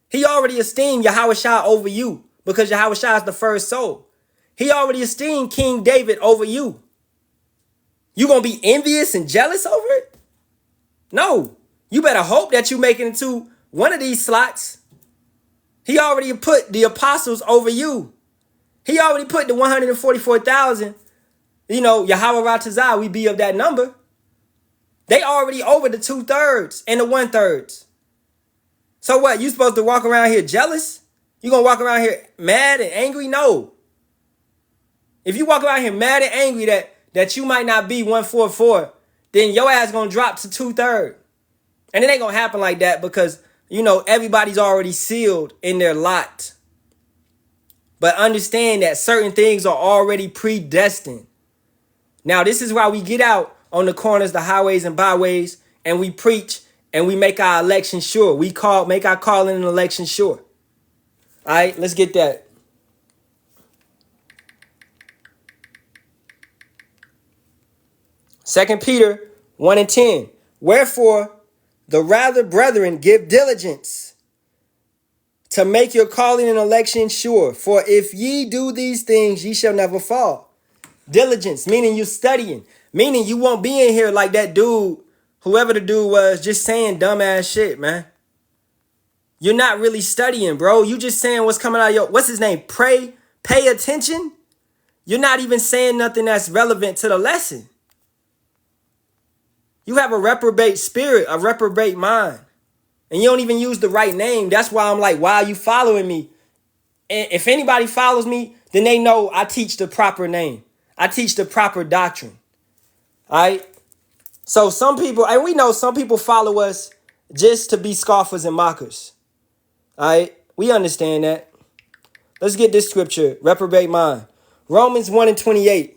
He already esteemed Yahawashi over you because Yahawashi is the first soul. He already esteemed King David over you. You gonna be envious and jealous over it? No. You better hope that you make it into one of these slots. He already put the apostles over you. He already put the 144,000, Yahawah Ratazah, we be of that number. They already over the 2/3 and the 1/3. So what? You supposed to walk around here jealous? You gonna walk around here mad and angry? No. If you walk around here mad and angry that you might not be 144, then your ass gonna drop to 2/3. And it ain't gonna happen like that because, everybody's already sealed in their lot. But understand that certain things are already predestined. Now, this is why we get out on the corners, the highways and byways, and we preach and we make our election sure. We make our calling and election sure. All right, let's get that. 2 Peter 1:10. Wherefore, the rather, brethren, give diligence to make your calling and election sure. For if ye do these things, ye shall never fall. Diligence, meaning you studying. Meaning you won't be in here like that dude, whoever the dude was, just saying dumbass shit, man. You're not really studying, bro. You just saying what's coming out of what's his name? Pay attention. You're not even saying nothing that's relevant to the lesson. You have a reprobate spirit, a reprobate mind. And you don't even use the right name. That's why I'm like, why are you following me? And if anybody follows me, then they know I teach the proper name. I teach the proper doctrine. All right? So some people, and we know some people follow us just to be scoffers and mockers. All right? We understand that. Let's get this scripture, reprobate mind. Romans 1:28.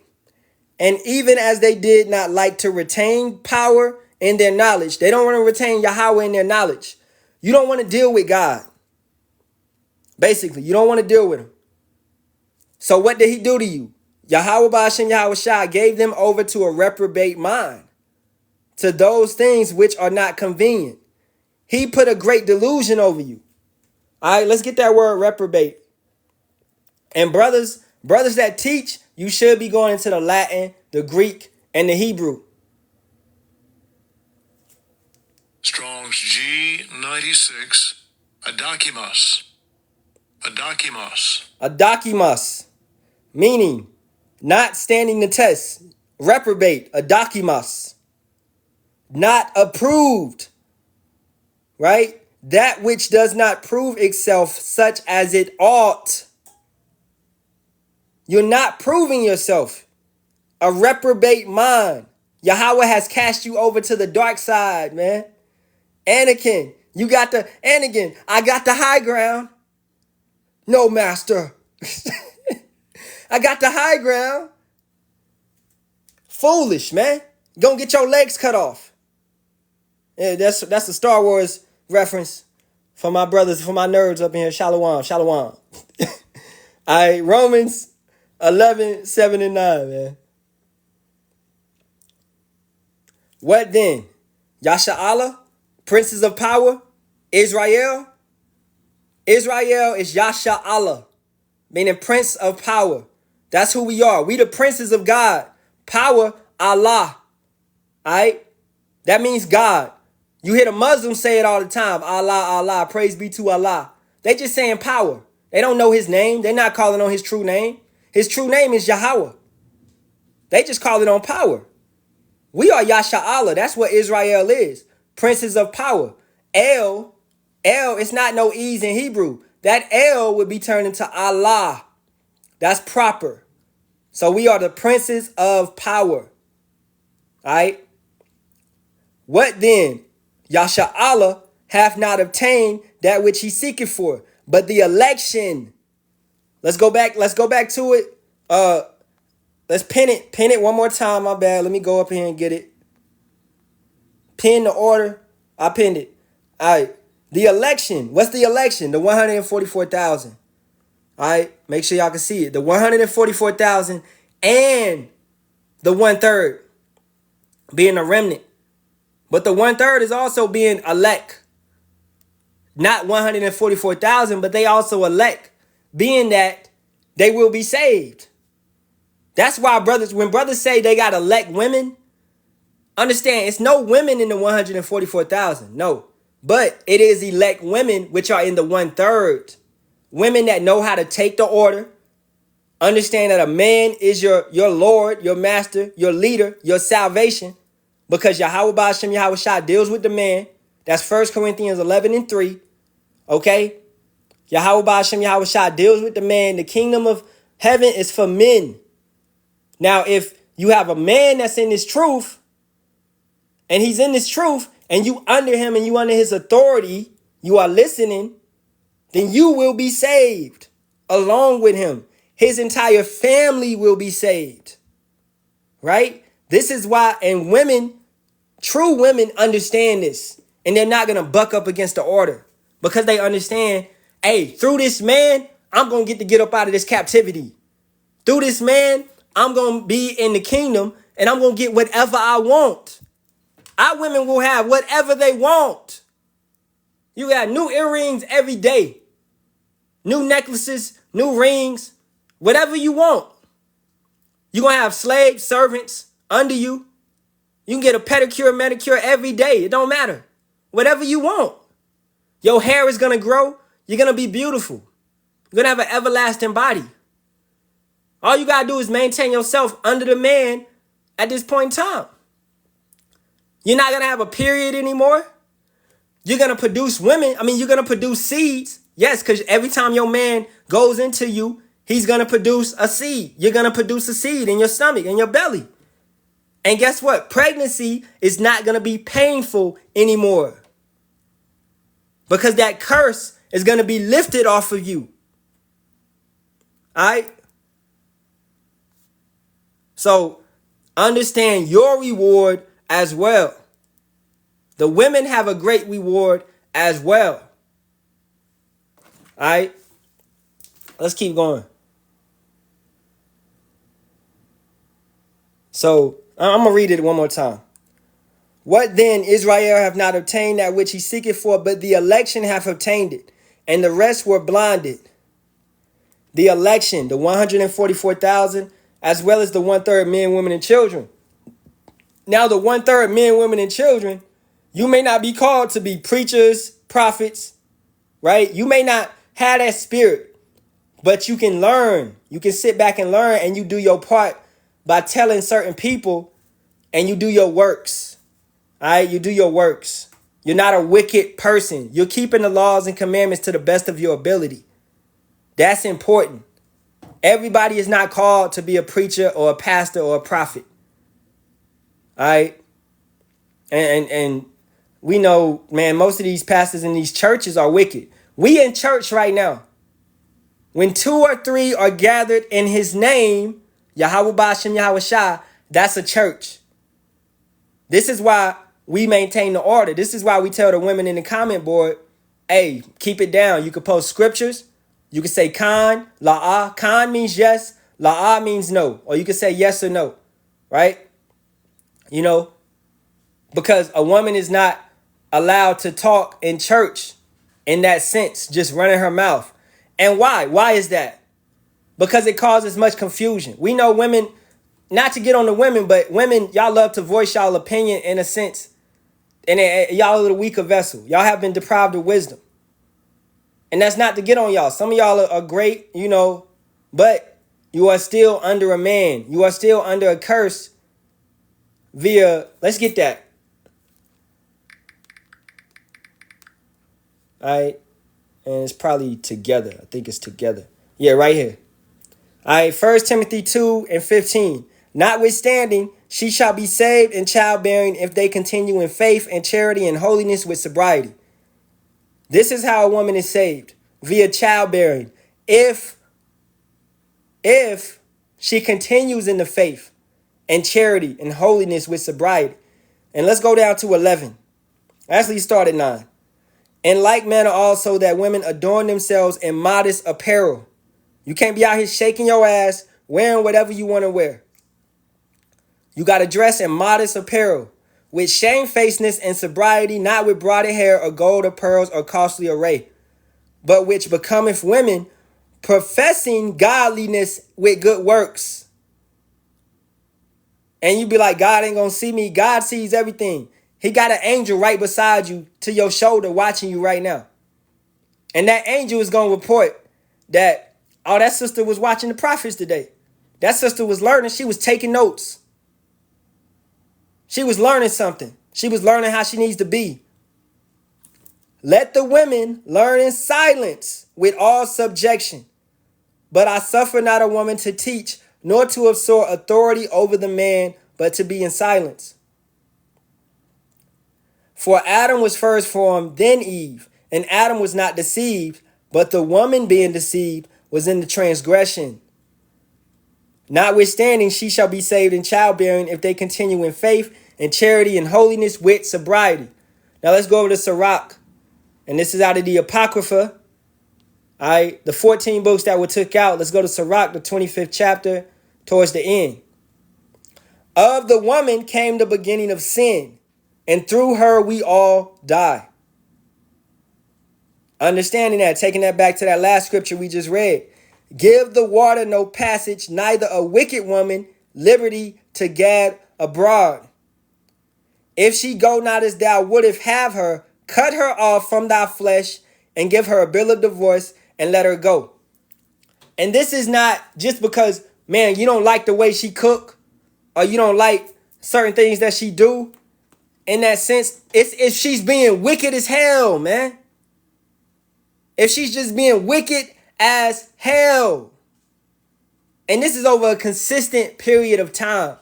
And even as they did not like to retain power in their knowledge, they don't want to retain Yahawah in their knowledge. You don't want to deal with God. Basically, you don't want to deal with him. So what did he do to you? Yahawah Bahasham Yahawashi gave them over to a reprobate mind, to those things which are not convenient. He put a great delusion over you. All right, let's get that word reprobate. And brothers that teach, you should be going into the Latin, the Greek, and the Hebrew. Strong's G96, adakimas. Adakimas. Adakimas, meaning not standing the test. Reprobate, adakimas. Not approved, right? That which does not prove itself such as it ought. You're not proving yourself. A reprobate mind. Yahawah has cast you over to the dark side, man. Anakin, I got the high ground. No, master. I got the high ground. Foolish, man. Gonna get your legs cut off. Yeah, that's a Star Wars reference for my brothers, for my nerds up in here. Shalawam, Shalawam. All right, Romans 11:7-9, man. What then? Yasharahla, princes of power, Israel. Israel is Yasharahla, meaning prince of power. That's who we are. We the princes of God. Power, Allah. All right? That means God. You hear the Muslims say it all the time. Allah, Allah, praise be to Allah. They just saying power. They don't know his name. They're not calling on his true name. His true name is Yahawah. They just call it on power. We are Yasharahla. That's what Israel is. Princes of power. El, it's not no E's in Hebrew. That El would be turned into Allah. That's proper. So we are the princes of power. All right. What then? Yasharahla hath not obtained that which he seeketh for, but the election. Let's go back to it. Let's pin it one more time. My bad. Let me go up here and get it. Pin the order. I pinned it. All right. The election. What's the election? The 144,000. All right. Make sure y'all can see it. The 144,000 and the 1/3 being a remnant. But the 1/3 is also being elect. Not 144,000, but they also elect, being that they will be saved. That's why when brothers say they got elect women, understand it's no women in the 144,000. No. But it is elect women which are in the 1/3. Women that know how to take the order, Understand that a man is your Lord, your master, your leader, your salvation. Because Yahawah Bahasham Yahawashi deals with the man. That's 1 Corinthians 11:3. Okay? Yahawah Bahasham Yahawashi deals with the man. The kingdom of heaven is for men. Now, if you have a man that's in this truth, and he's in this truth, and you under him and you under his authority, you are listening, then you will be saved along with him. His entire family will be saved. Right? This is why, and women, true women understand this. And they're not going to buck up against the order. Because they understand, hey, through this man, I'm going to get up out of this captivity. Through this man, I'm going to be in the kingdom and I'm going to get whatever I want. Our women will have whatever they want. You got new earrings every day. New necklaces, new rings, whatever you want. You're going to have slave servants under you. You can get a pedicure, manicure every day. It don't matter. Whatever you want. Your hair is going to grow. You're going to be beautiful. You're going to have an everlasting body. All you got to do is maintain yourself under the man at this point in time. You're not going to have a period anymore. You're going to produce women. You're going to produce seeds. Yes, because every time your man goes into you, he's going to produce a seed. You're going to produce a seed in your stomach, in your belly. And guess what? Pregnancy is not going to be painful anymore. Because that curse is going to be lifted off of you. All right? So understand your reward as well. The women have a great reward as well. All right? Let's keep going. So I'm going to read it one more time. What then? Israel have not obtained that which he seeketh for, but the election hath obtained it, and the rest were blinded. The election, the 144,000, as well as the 1/3 men, women, and children. Now the 1/3 men, women, and children, you may not be called to be preachers, prophets, right? You may not have that spirit, but you can learn. You can sit back and learn, and you do your part by telling certain people, and you do your works. All right, you do your works. You're not a wicked person. You're keeping the laws and commandments to the best of your ability. That's important. Everybody is not called to be a preacher or a pastor or a prophet. All right. And we know, man, most of these pastors in these churches are wicked. We in church right now. When 2 or 3 are gathered in his name, Yahawah Bahasham Yahawashi, that's a church. This is why we maintain the order. This is why we tell the women in the comment board, hey, keep it down. You can post scriptures. You can say Khan, La'ah. Khan means yes. La'ah means no. Or you can say yes or no. Right? You know, because a woman is not allowed to talk in church in that sense, just running her mouth. And why? Why is that? Because it causes much confusion. We know women, not to get on the women, but women, y'all love to voice y'all opinion in a sense. And y'all are the weaker vessel. Y'all have been deprived of wisdom. And that's not to get on y'all. Some of y'all are great, you know, but you are still under a man. You are still under a curse via, let's get that. All right. And it's probably together. I think it's together. Yeah, right here. All right. 1 Timothy 2:15. Notwithstanding, she shall be saved in childbearing if they continue in faith and charity and holiness with sobriety. This is how a woman is saved, via childbearing. If she continues in the faith and charity and holiness with sobriety. And let's go down to 11. Actually, start at 9. In like manner also that women adorn themselves in modest apparel. You can't be out here shaking your ass, wearing whatever you want to wear. You got to dress in modest apparel, with shamefacedness and sobriety, not with braided hair or gold or pearls or costly array, but which becometh women, professing godliness with good works. And you be like, God ain't going to see me. God sees everything. He got an angel right beside you to your shoulder watching you right now. And that angel is going to report that Oh, that sister was watching the prophets today. That sister was learning. She was taking notes. She was learning something. She was learning how she needs to be. Let the women learn in silence with all subjection. But I suffer not a woman to teach, nor to assert authority over the man, but to be in silence. For Adam was first formed, then Eve, and Adam was not deceived, but the woman being deceived was in the transgression. Notwithstanding, she shall be saved in childbearing if they continue in faith and charity and holiness with sobriety. Now let's go over to Sirach. And this is out of the Apocrypha. All right, the 14 books that were took out. Let's go to Sirach, the 25th chapter, towards the end. Of the woman came the beginning of sin, and through her we all die. Understanding that, taking that back to that last scripture we just read. Give the water no passage, neither a wicked woman liberty to gad abroad. If she go not as thou wouldest have her, cut her off from thy flesh and give her a bill of divorce and let her go. And this is not just because, man, you don't like the way she cook or you don't like certain things that she do. In that sense, it's if she's being wicked as hell, man. If she's just being wicked as hell. And this is over a consistent period of time.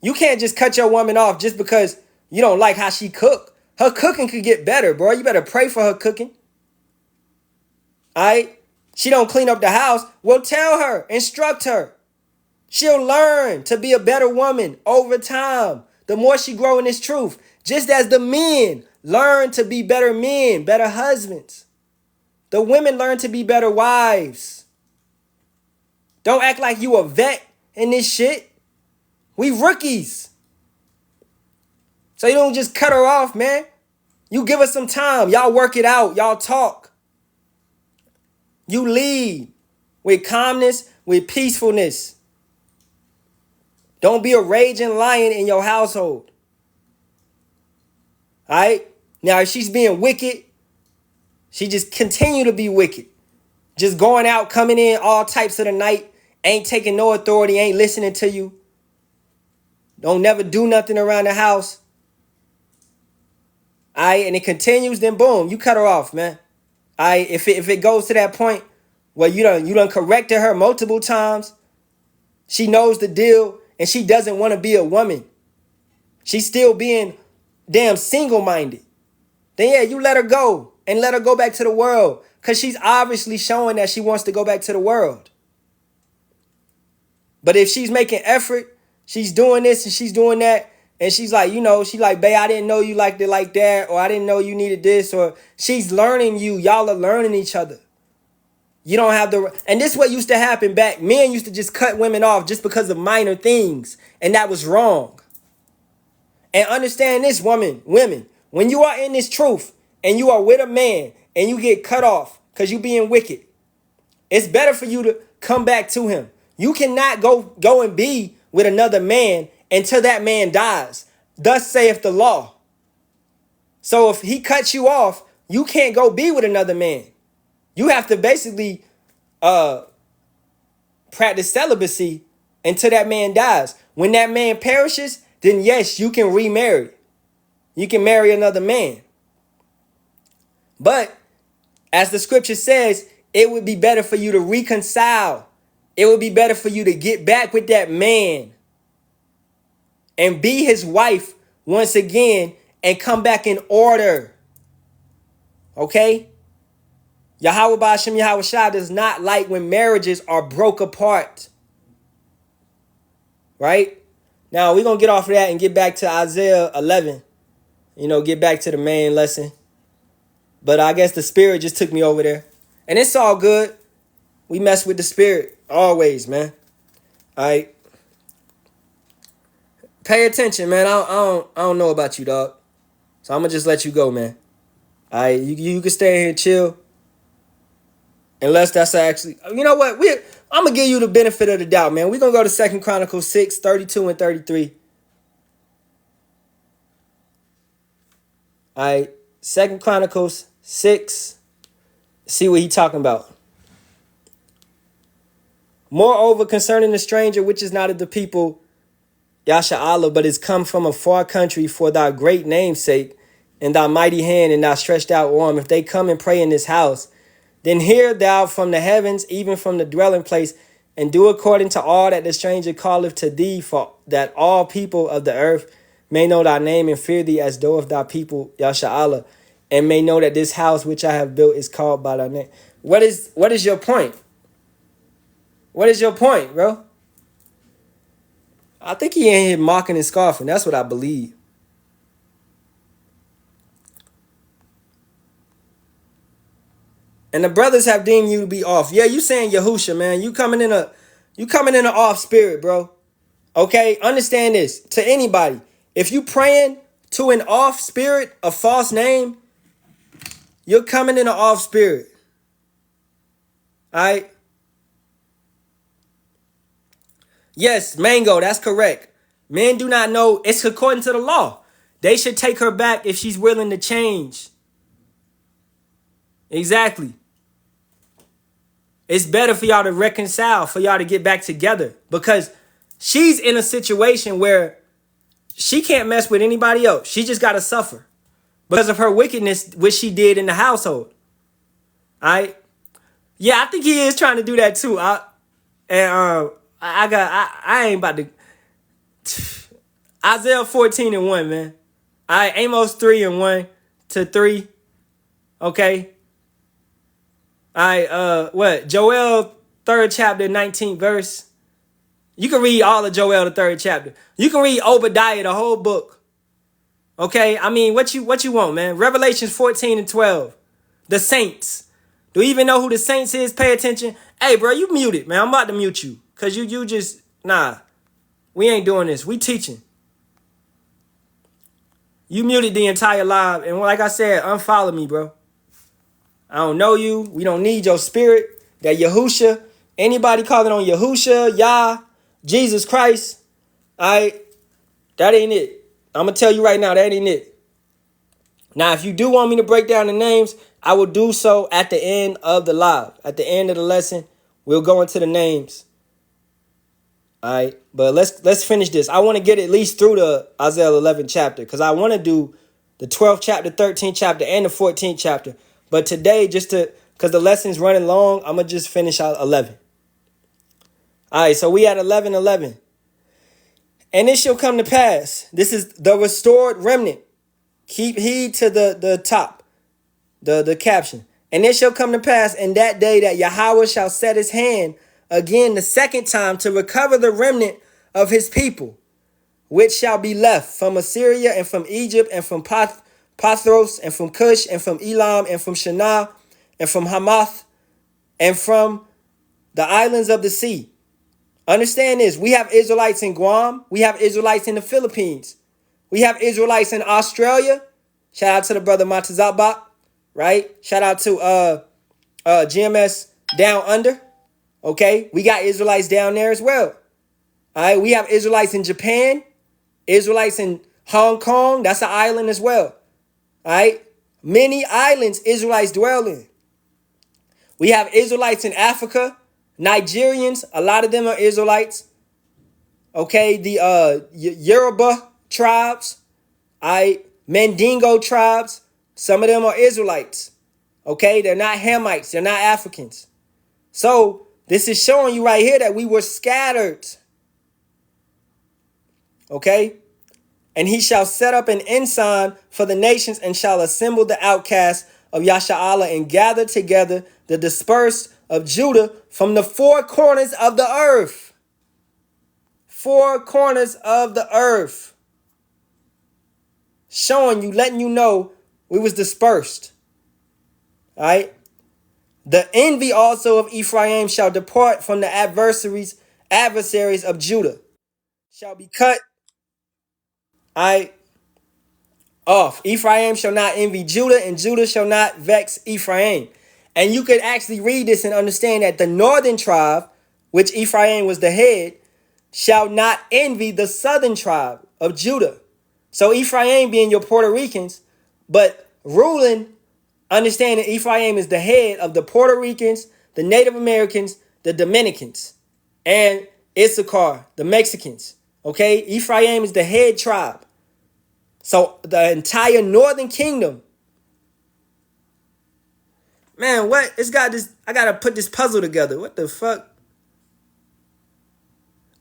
You can't just cut your woman off just because you don't like how she cook. Her cooking could get better, bro. You better pray for her cooking. All right? She don't clean up the house. Well, tell her, instruct her. She'll learn to be a better woman over time. The more she grow in this truth. Just as the men learn to be better men, better husbands. The women learn to be better wives. Don't act like you a vet in this shit. We rookies. So you don't just cut her off, man. You give us some time. Y'all work it out. Y'all talk. You lead with calmness, with peacefulness. Don't be a raging lion in your household. All right? Now, if she's being wicked, she just continue to be wicked. Just going out, coming in all types of the night, ain't taking no authority, ain't listening to you. Don't never do nothing around the house. All right, and it continues, then boom, you cut her off, man. All right, if it goes to that point where you done corrected her multiple times, she knows the deal, and she doesn't want to be a woman. She's still being damn single-minded. Then yeah, you let her go and let her go back to the world because she's obviously showing that she wants to go back to the world. But if she's making effort, she's doing this and she's doing that, and she's like, she like, babe, I didn't know you liked it like that, or I didn't know you needed this, or she's learning you. Y'all are learning each other. You don't have the, and this is what used to happen back. Men used to just cut women off just because of minor things, and that was wrong. And understand this, women, when you are in this truth and you are with a man and you get cut off because you being wicked, it's better for you to come back to him. You cannot go and be with another man until that man dies. Thus saith the law. So if he cuts you off, you can't go be with another man. You have to basically practice celibacy until that man dies. When that man perishes, then yes, you can remarry. You can marry another man. But as the scripture says, it would be better for you to reconcile. It would be better for you to get back with that man and be his wife once again and come back in order. Okay? Yahawah, Bahasham, Yahawashi does not like when marriages are broke apart. Right? Now, we're going to get off of that and get back to Isaiah 11. Get back to the main lesson. But I guess the spirit just took me over there. And it's all good. We mess with the spirit always, man. All right. Pay attention, man. I don't know about you, dog. So I'm going to just let you go, man. All right. You can stay here and chill. Unless that's actually, you know what? I'm going to give you the benefit of the doubt, man. We're going to go to 2 Chronicles 6, 32 and 33. All right. 2 Chronicles 6. See what he talking about. Moreover, concerning the stranger, which is not of the people, Yasharahla, but is come from a far country for thy great name's sake, and thy mighty hand and thy stretched out arm, if they come and pray in this house, then hear thou from the heavens, even from the dwelling place, and do according to all that the stranger calleth to thee, for that all people of the earth may know thy name and fear thee as though of thy people, Yasharahla, and may know that this house which I have built is called by thy name. What is your point? What is your point, bro? I think he ain't here mocking and scoffing. That's what I believe. And the brothers have deemed you to be off. Yeah, you saying Yahusha, man. You coming in an off spirit, bro. Okay, understand this. To anybody, if you praying to an off spirit, a false name, you're coming in an off spirit. All right. Yes, Mango, that's correct. Men do not know. It's according to the law. They should take her back if she's willing to change. Exactly. It's better for y'all to reconcile, for y'all to get back together, because she's in a situation where she can't mess with anybody else. She just got to suffer because of her wickedness, which she did in the household. All right. Yeah, I think he is trying to do that too. I ain't about to. Isaiah 14:1, man. All right, Amos 3:1-3. Okay. All right, what? Joel 3rd chapter, 19th verse. You can read all of Joel the 3rd chapter. You can read Obadiah, the whole book. Okay, I mean, what you want, man? Revelations 14:12. The saints. Do you even know who the saints is? Pay attention. Hey, bro, you muted, man. I'm about to mute you. Because you just, nah. We ain't doing this. We teaching. You muted the entire live. And like I said, unfollow me, bro. I don't know you. We don't need your spirit. That Yahusha. Anybody calling on Yahusha, Yah, Jesus Christ. All right. That ain't it. I'm going to tell you right now, that ain't it. Now, if you do want me to break down the names, I will do so at the end of the live. At the end of the lesson, we'll go into the names. All right. But let's finish this. I want to get at least through the Isaiah 11th chapter, because I want to do the 12th chapter, 13th chapter, and the 14th chapter. But today, because the lesson's running long, I'm going to just finish out 11. All right, so we at 11:11. And it shall come to pass. This is the restored remnant. Keep heed to the top, the caption. And it shall come to pass in that day that Yahawah shall set his hand again the second time to recover the remnant of his people, which shall be left from Assyria and from Egypt and from Pathros and from Cush and from Elam and from Shinar and from Hamath and from the islands of the sea. Understand this. We have Israelites in Guam. We have Israelites in the Philippines. We have Israelites in Australia. Shout out to the brother Matazabak, right? Shout out to GMS Down Under. Okay, we got Israelites down there as well. All right, we have Israelites in Japan, Israelites in Hong Kong. That's an island as well. All right, many islands Israelites dwell in. We have Israelites in Africa, Nigerians. A lot of them are Israelites. Okay, the Yoruba tribes, all right, Mandingo tribes. Some of them are Israelites. Okay, they're not Hamites. They're not Africans. So this is showing you right here that we were scattered. Okay. And he shall set up an ensign for the nations and shall assemble the outcasts of Yasharahla and gather together the dispersed of Judah from the four corners of the earth. Four corners of the earth. Showing you, letting you know we was dispersed. All right. The envy also of Ephraim shall depart from the adversaries of Judah. Shall be cut. All right. Off. Ephraim shall not envy Judah, and Judah shall not vex Ephraim. And you could actually read this and understand that the northern tribe, which Ephraim was the head, shall not envy the southern tribe of Judah. So Ephraim being your Puerto Ricans, but ruling, understanding Ephraim is the head of the Puerto Ricans, the Native Americans, the Dominicans. and Issachar, the Mexicans. Okay, Ephraim is the head tribe. So the entire northern kingdom. Man, what? It's got this. I gotta put this puzzle together. What the fuck?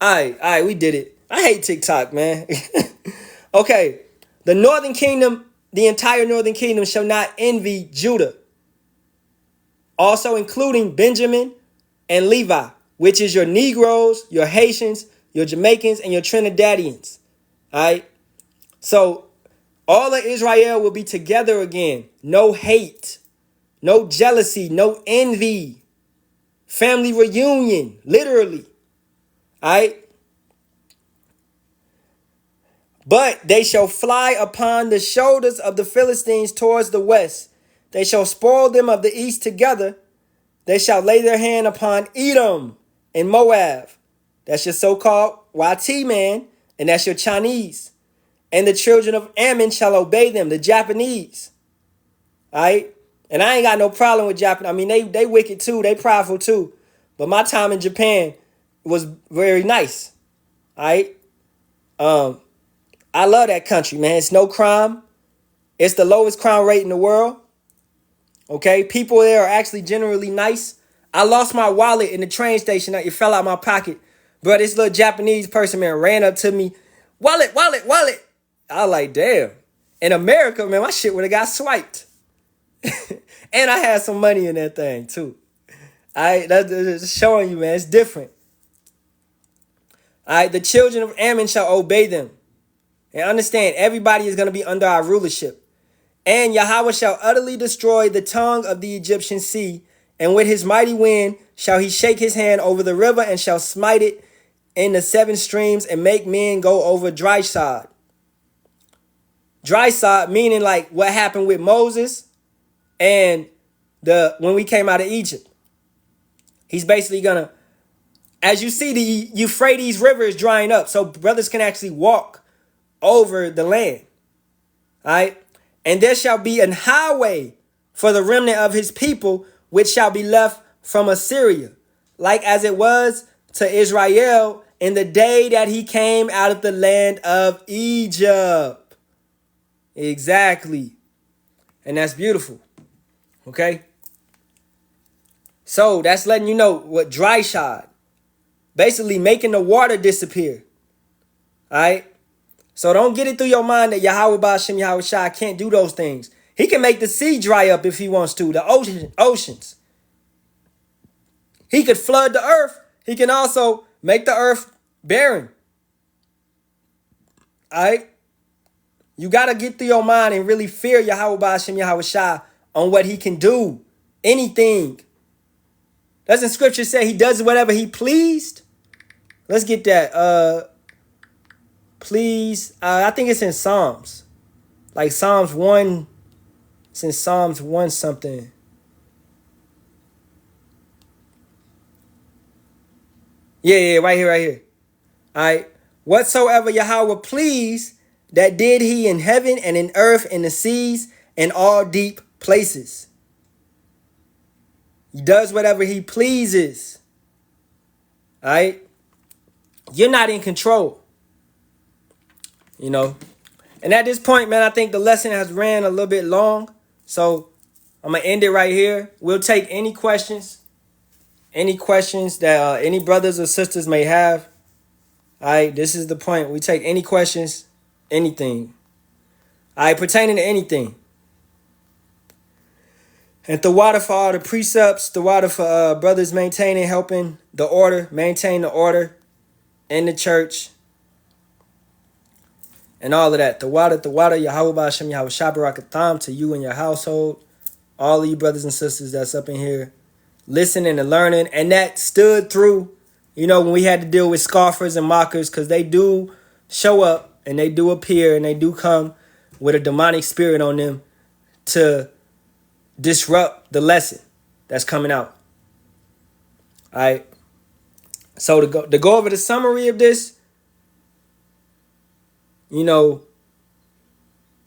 All right, we did it. I hate TikTok, man. Okay, the northern kingdom, the entire northern kingdom shall not envy Judah. Also including Benjamin and Levi, which is your Negroes, your Haitians, your Jamaicans, and your Trinidadians. All right. So all of Israel will be together again. No hate, no jealousy, no envy. Family reunion, literally. All right. But they shall fly upon the shoulders of the Philistines towards the west. They shall spoil them of the east together. They shall lay their hand upon Edom and Moab. That's your so-called YT man, and that's your Chinese. And the children of Ammon shall obey them, the Japanese. All right? And I ain't got no problem with Japan. I mean, they wicked too. They prideful too. But my time in Japan was very nice. All right? I love that country, man. It's no crime. It's the lowest crime rate in the world. Okay? People there are actually generally nice. I lost my wallet in the train station. It fell out my pocket. Bro, this little Japanese person, man, ran up to me. Wallet, wallet, wallet. I was like, damn. In America, man, my shit would have got swiped. And I had some money in that thing, too. That's showing you, man. It's different. All right, the children of Ammon shall obey them. And understand, everybody is going to be under our rulership. And Yahawah shall utterly destroy the tongue of the Egyptian sea. And with his mighty wind shall he shake his hand over the river and shall smite it in the 7 streams and make men go over dry sod. Dry sod meaning like what happened with Moses and when we came out of Egypt. He's basically gonna, as you see, the Euphrates River is drying up, so brothers can actually walk over the land. All right, and there shall be an highway for the remnant of his people, which shall be left from Assyria, like as it was to Israel in the day that he came out of the land of Egypt. Exactly. And that's beautiful. Okay. So that's letting you know what dry shod. Basically making the water disappear. All right. So don't get it through your mind that Yahawah Bahasham Yahawashi can't do those things. He can make the sea dry up if he wants to. The oceans. He could flood the earth. He can also make the earth barren. All right. You got to get through your mind and really fear Yahawah Bahasham Yahawashi on what he can do. Anything. Doesn't scripture say he does whatever he pleased? Let's get that. Please. I think it's in Psalms. Like Psalms 1. It's in Psalms 1 something. Yeah, right here. All right. Whatsoever Yahawah pleased, that did he in heaven and in earth and the seas and all deep places. He does whatever he pleases. All right. You're not in control. You know. And at this point, man, I think the lesson has ran a little bit long. So I'm going to end it right here. We'll take any questions. Any questions that any brothers or sisters may have. All right. This is the point. We take any questions. Anything. All right. Pertaining to anything. And the water for all the precepts, the water for brothers maintaining, helping the order, maintain the order in the church, and all of that. The water, Yahawah Bahasham Yahawashi Barak Ahtham to you and your household, all of you brothers and sisters that's up in here, listening and learning, and that stood through, you know, when we had to deal with scoffers and mockers, because they do show up, and they do appear, and they do come with a demonic spirit on them to disrupt the lesson that's coming out. All right. So to go over the summary of this, you know,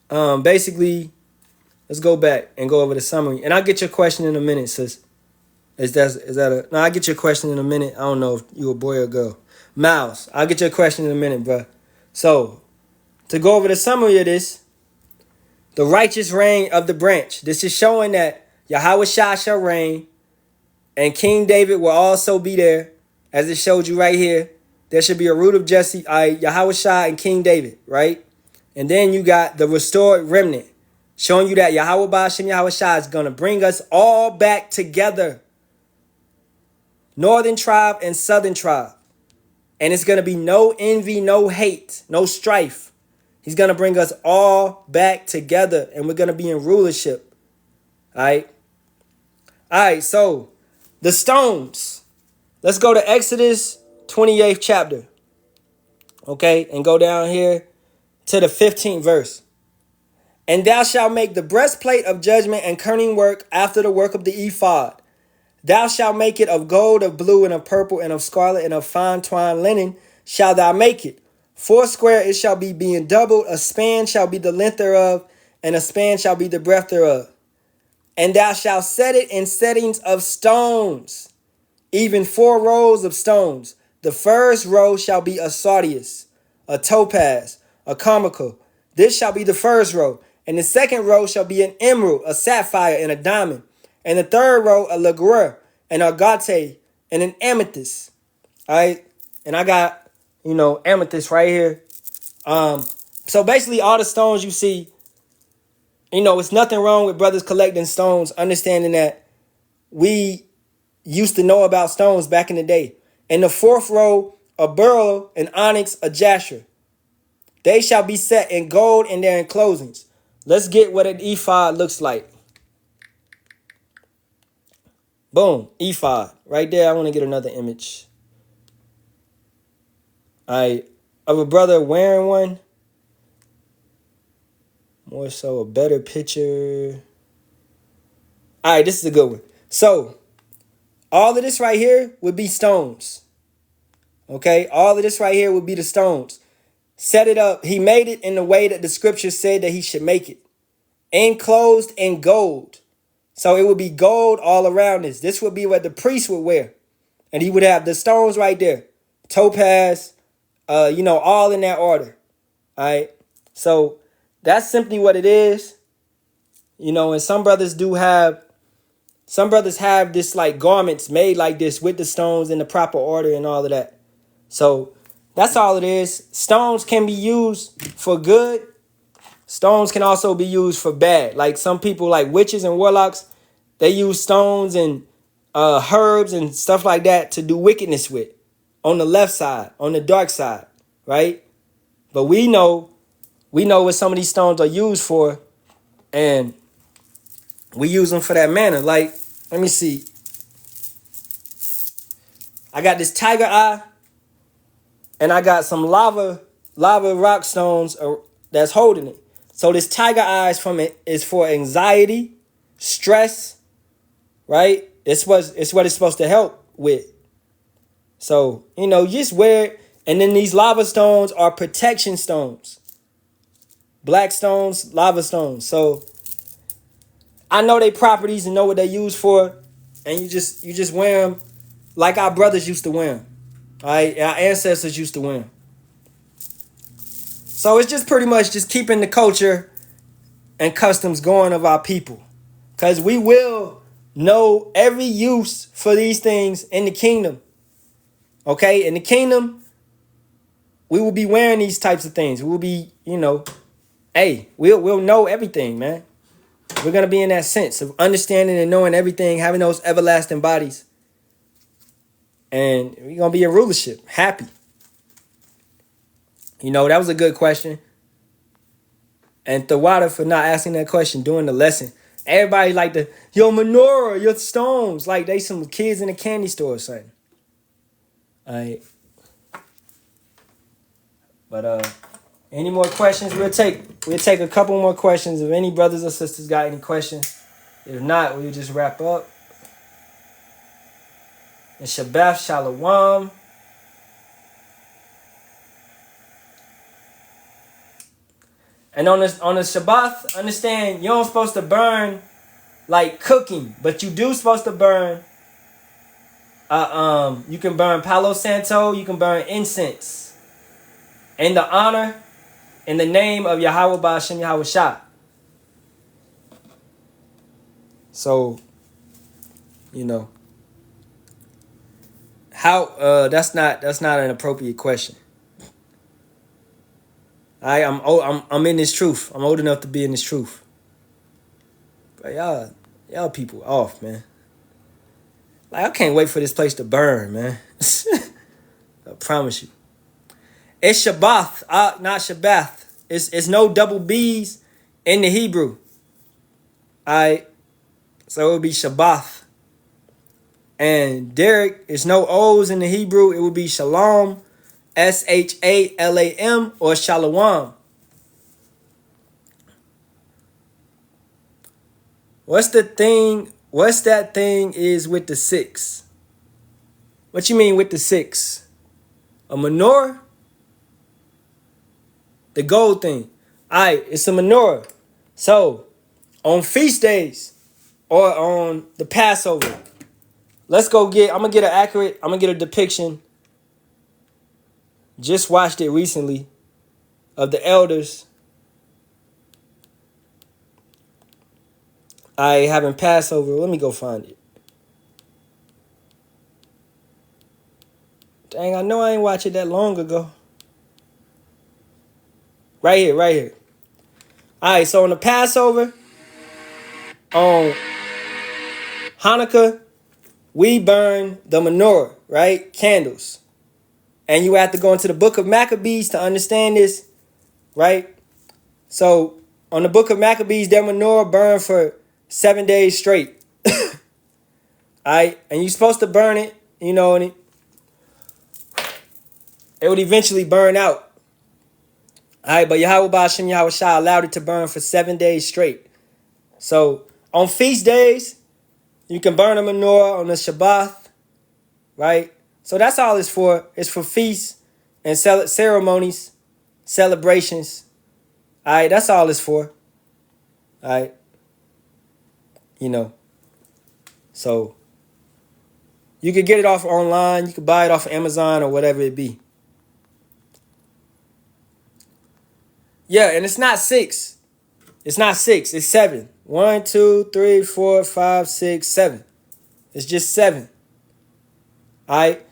basically, let's go back and go over the summary. And I'll get your question in a minute, sis. Is that a? No, I'll get your question in a minute. I don't know if you a boy or girl. Miles, I'll get your question in a minute, bro. So, to go over the summary of this, the righteous reign of the branch. This is showing that Yahawashi shall reign, and King David will also be there, as it showed you right here. There should be a root of Jesse, Yahawashi and King David, right? And then you got the restored remnant, showing you that Yahawah Bahasham Yahawashi is going to bring us all back together. Northern tribe and southern tribe. And it's going to be no envy, no hate, no strife. He's going to bring us all back together, and we're going to be in rulership. All right? All right, so the stones. Let's go to Exodus 28th chapter. Okay, and go down here to the 15th verse. And thou shalt make the breastplate of judgment and kerning work after the work of the ephod. Thou shalt make it of gold, of blue, and of purple, and of scarlet, and of fine twined linen shalt thou make it. Foursquare it shall be, being doubled. A span shall be the length thereof, and a span shall be the breadth thereof. And thou shalt set it in settings of stones, even 4 rows of stones. The first row shall be a sardius, a topaz, a carmicle. This shall be the first row. And the second row shall be an emerald, a sapphire, and a diamond. And the third row, a ligure, an agate, and an amethyst. All right. And I got, amethyst right here. So basically all the stones you see, it's nothing wrong with brothers collecting stones, understanding that we used to know about stones back in the day. In the fourth row, a beryl, an onyx, a jasper. They shall be set in gold in their enclosings. Let's get what an ephod looks like. Boom, ephod. Right there, I want to get another image. Of a brother wearing one. More so a better picture. All right, this is a good one. So, all of this right here would be stones. Okay, all of this right here would be the stones. Set it up. He made it in the way that the scripture said that he should make it. Enclosed in gold. So it would be gold all around this. This would be what the priest would wear. And he would have the stones right there. Topaz, all in that order. All right. So that's simply what it is. And some brothers have this like garments made like this with the stones in the proper order and all of that. So that's all it is. Stones can be used for good. Stones can also be used for bad. Like some people, like witches and warlocks, they use stones and herbs and stuff like that to do wickedness with. On the left side, on the dark side, right? But we know what some of these stones are used for, and we use them for that manner. Like, let me see. I got this tiger eye, and I got some lava rock stones that's holding it. So this tiger eye is for anxiety, stress, right? It's what it's supposed to help with. So, just wear it. And then these lava stones are protection stones. Black stones, lava stones. So I know their properties and know what they use for. And you just wear them like our brothers used to wear them. All right? Our ancestors used to wear them. So it's just pretty much just keeping the culture and customs going of our people. Because we will know every use for these things in the kingdom. Okay? In the kingdom, we will be wearing these types of things. We will be, we'll know everything, man. We're going to be in that sense of understanding and knowing everything, having those everlasting bodies. And we're going to be in rulership, happy. That was a good question. And Tawada for not asking that question during the lesson. Everybody like your menorah, your stones, like they some kids in a candy store or something. All right. But any more questions? We'll take a couple more questions. If any brothers or sisters got any questions. If not, we'll just wrap up. And Shabbat Shalawam. And on the Shabbat, understand you don't supposed to burn like cooking, but you do supposed to burn You can burn Palo Santo. You can burn incense in the honor, in the name of Yahawah, Bahasham, Yahawashi. So, you know, how that's not an appropriate question. I'm in this truth. I'm old enough to be in this truth. But y'all people off, man. Like, I can't wait for this place to burn, man. I promise you. It's Shabbath, not Shabbath. It's no double B's in the Hebrew. Alright. So it would be Shabbath. And Derek, it's no O's in the Hebrew. It would be Shalom, Shalam, or Shalawam. What's that thing is with the 6? What you mean with the 6? A menorah? The gold thing. Alright, it's a menorah. So, on feast days or on the Passover, I'm gonna get a depiction. Just watched it recently of the elders. I haven't Passover. Let me go find it. Dang, I know I ain't watched it that long ago. Right here. Alright, so on the Passover, on Hanukkah, we burn the menorah, right? Candles. And you have to go into the book of Maccabees to understand this, right? So, on the book of Maccabees, their menorah burned for 7 days straight. Alright? And you're supposed to burn it, and it would eventually burn out. Alright, but Yahawah Bahasham Yahawashi allowed it to burn for 7 days straight. So, on feast days, you can burn a menorah on the Shabbat, right? So that's all it's for. It's for feasts and ceremonies, celebrations. Alright, that's all it's for. Alright. So you could get it off online, you could buy it off of Amazon or whatever it be. Yeah, and it's not 6. It's not 6, it's 7. 1, 2, 3, 4, 5, 6, 7. It's just 7. Alright.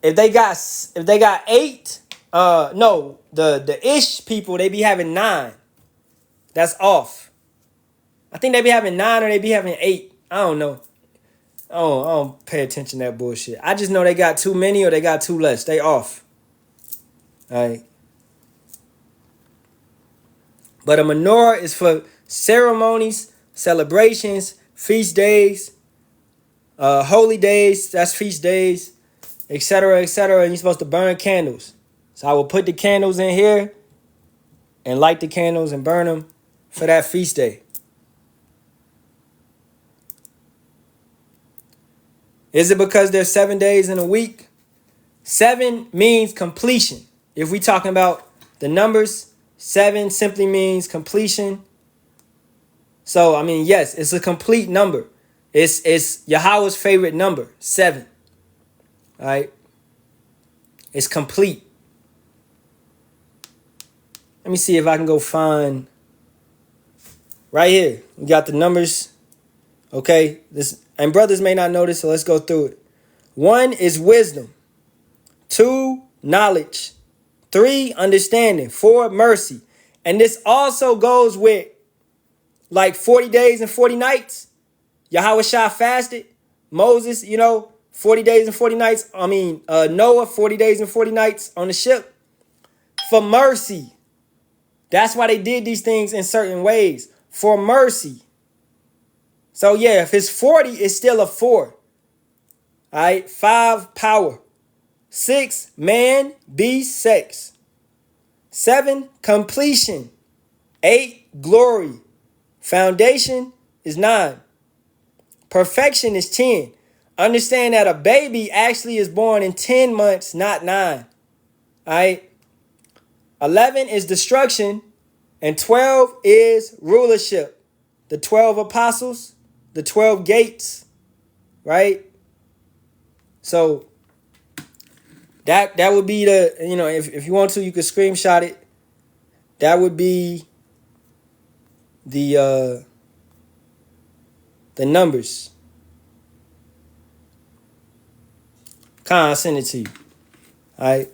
If they got 8, no, the Ish people, they be having 9. That's off. I think they be having 9 or they be having 8. I don't know. I don't pay attention to that bullshit. I just know they got too many or they got too less. They off. Alright. But a menorah is for ceremonies, celebrations, feast days, holy days, that's feast days, etc., etc. And you're supposed to burn candles. So I will put the candles in here and light the candles and burn them for that feast day. Is it because there's 7 days in a week? 7 means completion. If we talking about the numbers, 7 simply means completion. So, yes, it's a complete number. It's Yahawah's favorite number, 7. All right? It's complete. Let me see if I can go find right here. We got the numbers. Okay? And brothers may not know this, so let's go through it. 1 is wisdom. 2, knowledge. 3, understanding. 4, mercy. And this also goes with like 40 days and 40 nights. Yahawashi fasted. Moses, 40 days and 40 nights. Noah, 40 days and 40 nights on the ship. For mercy. That's why they did these things in certain ways. For mercy. So yeah, if it's 40, it's still a 4. All right. 5, power. 6, man, beast, sex. 7, completion. 8, glory. Foundation is 9. Perfection is 10. Understand that a baby actually is born in 10 months, not 9. All right. 11 is destruction. And 12 is rulership. The 12 apostles, the 12 gates, right? So that would be the, if you want to, you could screenshot it. That would be the numbers. I'll send it to you. All right.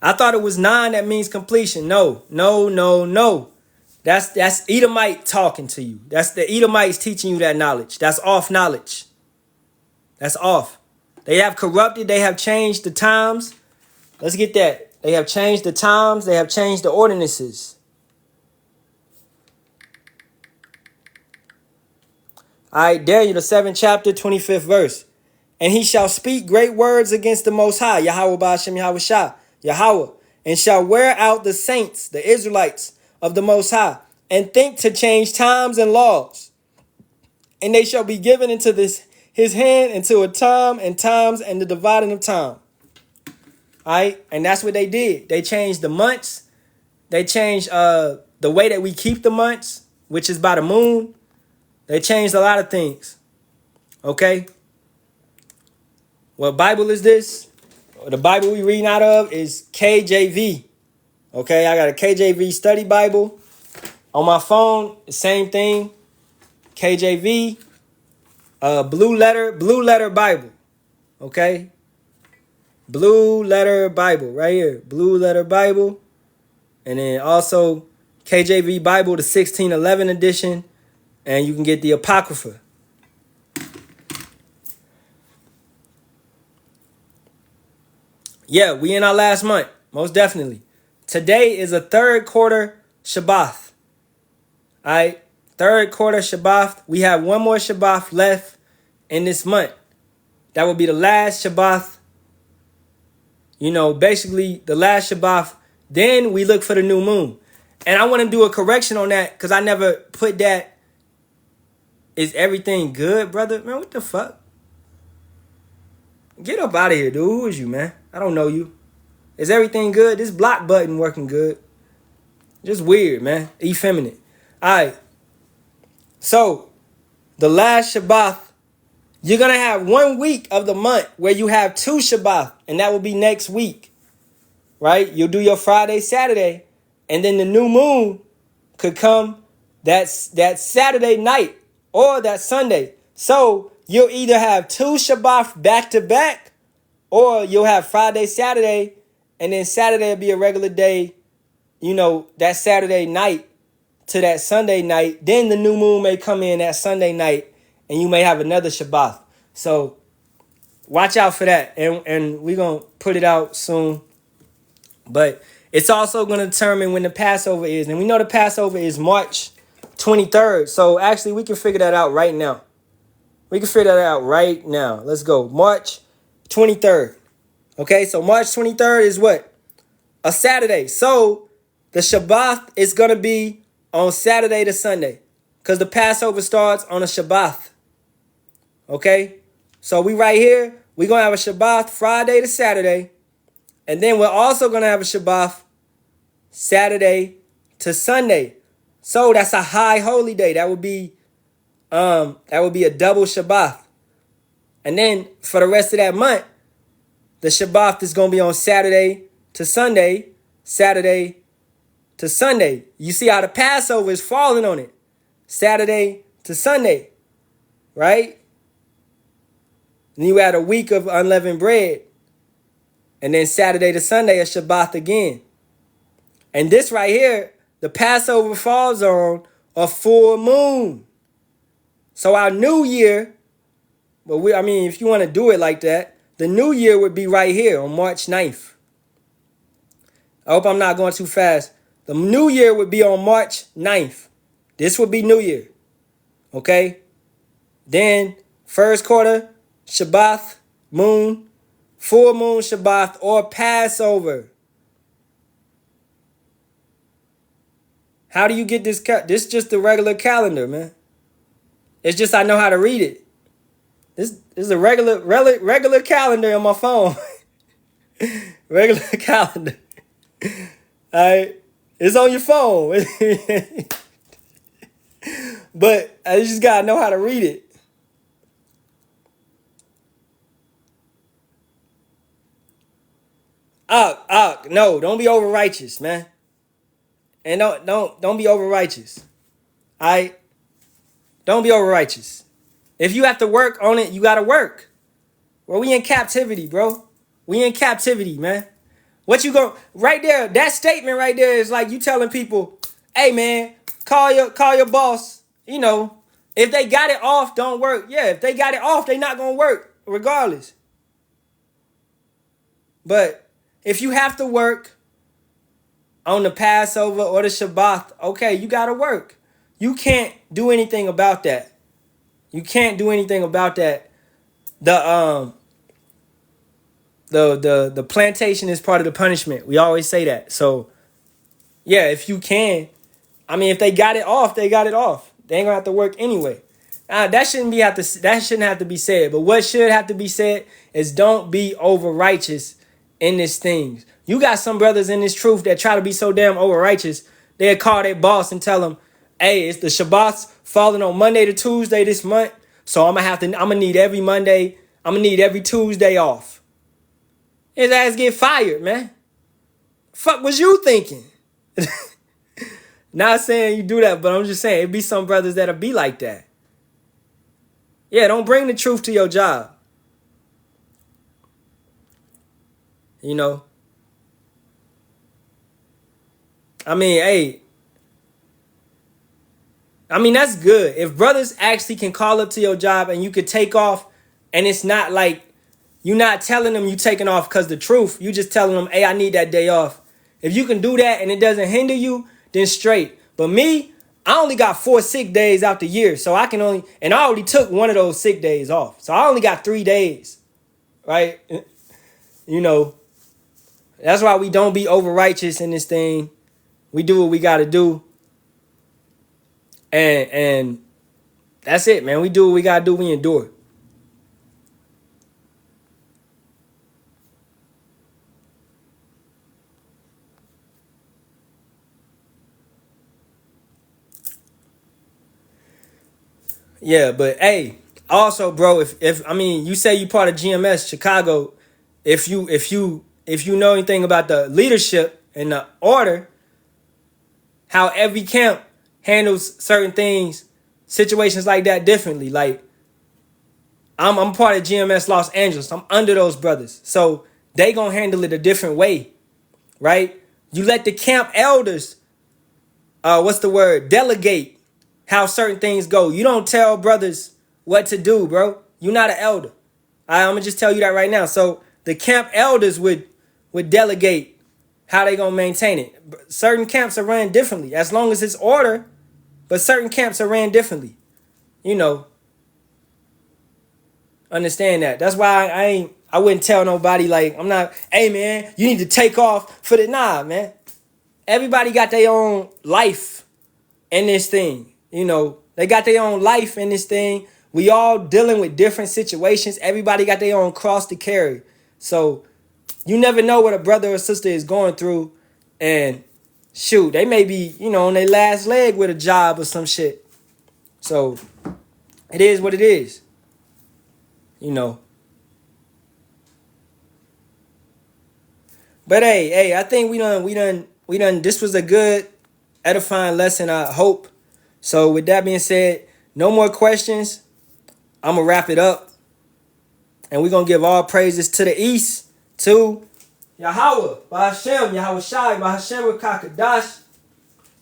I thought it was 9 that means completion. No. That's Edomite talking to you. That's the Edomites teaching you that knowledge. That's off knowledge. That's off. They have corrupted. They have changed the times. Let's get that. They have changed the times. They have changed the ordinances. All right, Daniel, the 7th chapter, 25th verse. And he shall speak great words against the Most High, Yahawah, Bahasham, Yahawashi, Yahawah, and shall wear out the saints, the Israelites of the Most High, and think to change times and laws. And they shall be given into his hand until a time and times and the dividing of time. All right, and that's what they did. They changed the months. They changed the way that we keep the months, which is by the moon. They changed a lot of things. Okay? What Bible is this? The Bible we reading out of is KJV. Okay, I got a KJV study Bible. On my phone, the same thing. KJV. Blue letter Bible. Okay? Blue letter Bible right here. Blue letter Bible. And then also KJV Bible, the 1611 edition. And you can get the Apocrypha. Yeah, we in our last month. Most definitely. Today is a third quarter Shabbat. All right. Third quarter Shabbat. We have one more Shabbat left in this month. That will be the last Shabbat. Basically the last Shabbat. Then we look for the new moon. And I want to do a correction on that because I never put that. Is everything good, brother? Man, what the fuck? Get up out of here, dude. Who is you, man? I don't know you. Is everything good? This block button working good? Just weird, man. Effeminate. All right. So, the last Shabbat, you're going to have 1 week of the month where you have 2 Shabbat, and that will be next week, right? You'll do your Friday, Saturday, and then the new moon could come that Saturday night or that Sunday. So, you'll either have 2 Shabbat back to back, or you'll have Friday, Saturday, and then Saturday will be a regular day, that Saturday night to that Sunday night. Then the new moon may come in that Sunday night, and you may have another Shabbat. So watch out for that. And we're going to put it out soon. But it's also going to determine when the Passover is. And we know the Passover is March 23rd. So actually, we can figure that out right now. Let's go. March 23rd. Okay, so March 23rd is what? A Saturday. So the Shabbat is going to be on Saturday to Sunday because the Passover starts on a Shabbat. Okay, so we right here, we're going to have a Shabbat Friday to Saturday. And then we're also going to have a Shabbat Saturday to Sunday. So that's a high holy day. That would be a double Shabbat. And then for the rest of that month, the Shabbat is going to be on Saturday to Sunday, Saturday to Sunday. You see how the Passover is falling on it. Saturday to Sunday, right? And you add a week of unleavened bread. And then Saturday to Sunday, a Shabbat again. And this right here, the Passover falls on a full moon. So our new year, if you want to do it like that, the new year would be right here on March 9th. I hope I'm not going too fast. The new year would be on March 9th. This would be New Year. Okay? Then first quarter, Shabbat, moon, full moon Shabbat, or Passover. How do you get this? This is just the regular calendar, man. It's just I know how to read it. This is a regular calendar on my phone. Regular calendar. All right. It's on your phone. But I just gotta know how to read it. No, don't be over righteous, man. And don't be over righteous. I don't be over righteous. If you have to work on it, you gotta work. Well, we in captivity, bro. We in captivity, man. What you go right there? That statement right there is like you telling people, "Hey, man, call your boss. You know, if they got it off, don't work. Yeah, if they got it off, they not gonna work regardless. But if you have to work on the Passover or the Shabbat, okay, you gotta work. You can't do anything about that. You can't do anything about that. The plantation is part of the punishment. We always say that. So yeah, if you can, I mean, if they got it off, they got it off. They ain't gonna have to work anyway. That shouldn't have to be said. But what should have to be said is don't be over righteous in this things. You got some brothers in this truth that try to be so damn over righteous. They'll call their boss and tell them, "Hey, it's the Shabbat's falling on Monday to Tuesday this month, so I'm gonna need every Monday. I'm gonna need every Tuesday off." His ass get fired, man. Fuck was you thinking? Not saying you do that, but I'm just saying it be some brothers that'll be like that. Yeah, don't bring the truth to your job. You know? I mean, hey. I mean, that's good. If brothers actually can call up to your job and you could take off, and it's not like you're not telling them you taking off because the truth. You just telling them, "Hey, I need that day off." If you can do that and it doesn't hinder you, then straight. But me, I only got 4 sick days out the year. So I already took one of those sick days off. So I only got 3 days, right? You know, that's why we don't be over righteous in this thing. We do what we got to do. And that's it, man. We do what we got to do. We endure. Yeah, but hey, also, bro, if I mean, you say you part of GMS Chicago, if you know anything about the leadership and the order, how every camp handles certain things, situations like that differently. Like I'm part of GMS Los Angeles. I'm under those brothers, so they gonna handle it a different way, right? You let the camp elders, delegate how certain things go. You don't tell brothers what to do, bro. You're not an elder. I'm gonna just tell you that right now. So the camp elders would delegate how they gonna maintain it. Certain camps are ran differently, as long as it's order. But certain camps are ran differently. You know, understand that. That's why I wouldn't tell nobody like I'm not. Hey man, you need to take off for the nah, man. Everybody got their own life in this thing. You know, they got their own life in this thing. We all dealing with different situations. Everybody got their own cross to carry. So you never know what a brother or sister is going through. And shoot, they may be, on their last leg with a job or some shit. So it is what it is. But hey, I think we done. This was a good, edifying lesson, I hope. So with that being said, no more questions. I'm going to wrap it up. And we're going to give all praises to the east, to Yahawah, Bahasham, Yahawashi, Bahasham, Kakadash.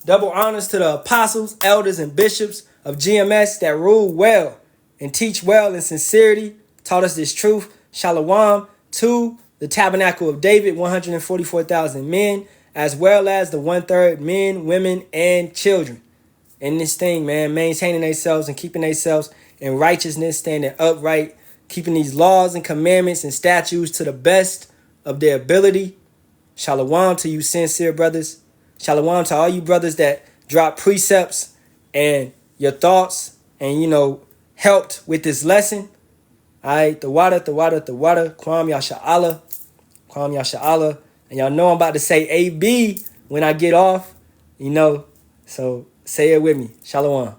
Double honors to the apostles, elders, and bishops of GMS that rule well and teach well in sincerity, taught us this truth. Shalawam to the tabernacle of David, 144,000 men, as well as the 1/3 men, women, and children. In this thing, man, maintaining themselves and keeping themselves in righteousness, standing upright, keeping these laws and commandments and statutes to the best of their ability. Shalawam to you sincere brothers. Shalawam to all you brothers that drop precepts and your thoughts and, helped with this lesson. All right, the water. Kwam Yasharahla. Kwam Yasharahla. And y'all know I'm about to say AB when I get off, so say it with me. Shalawam.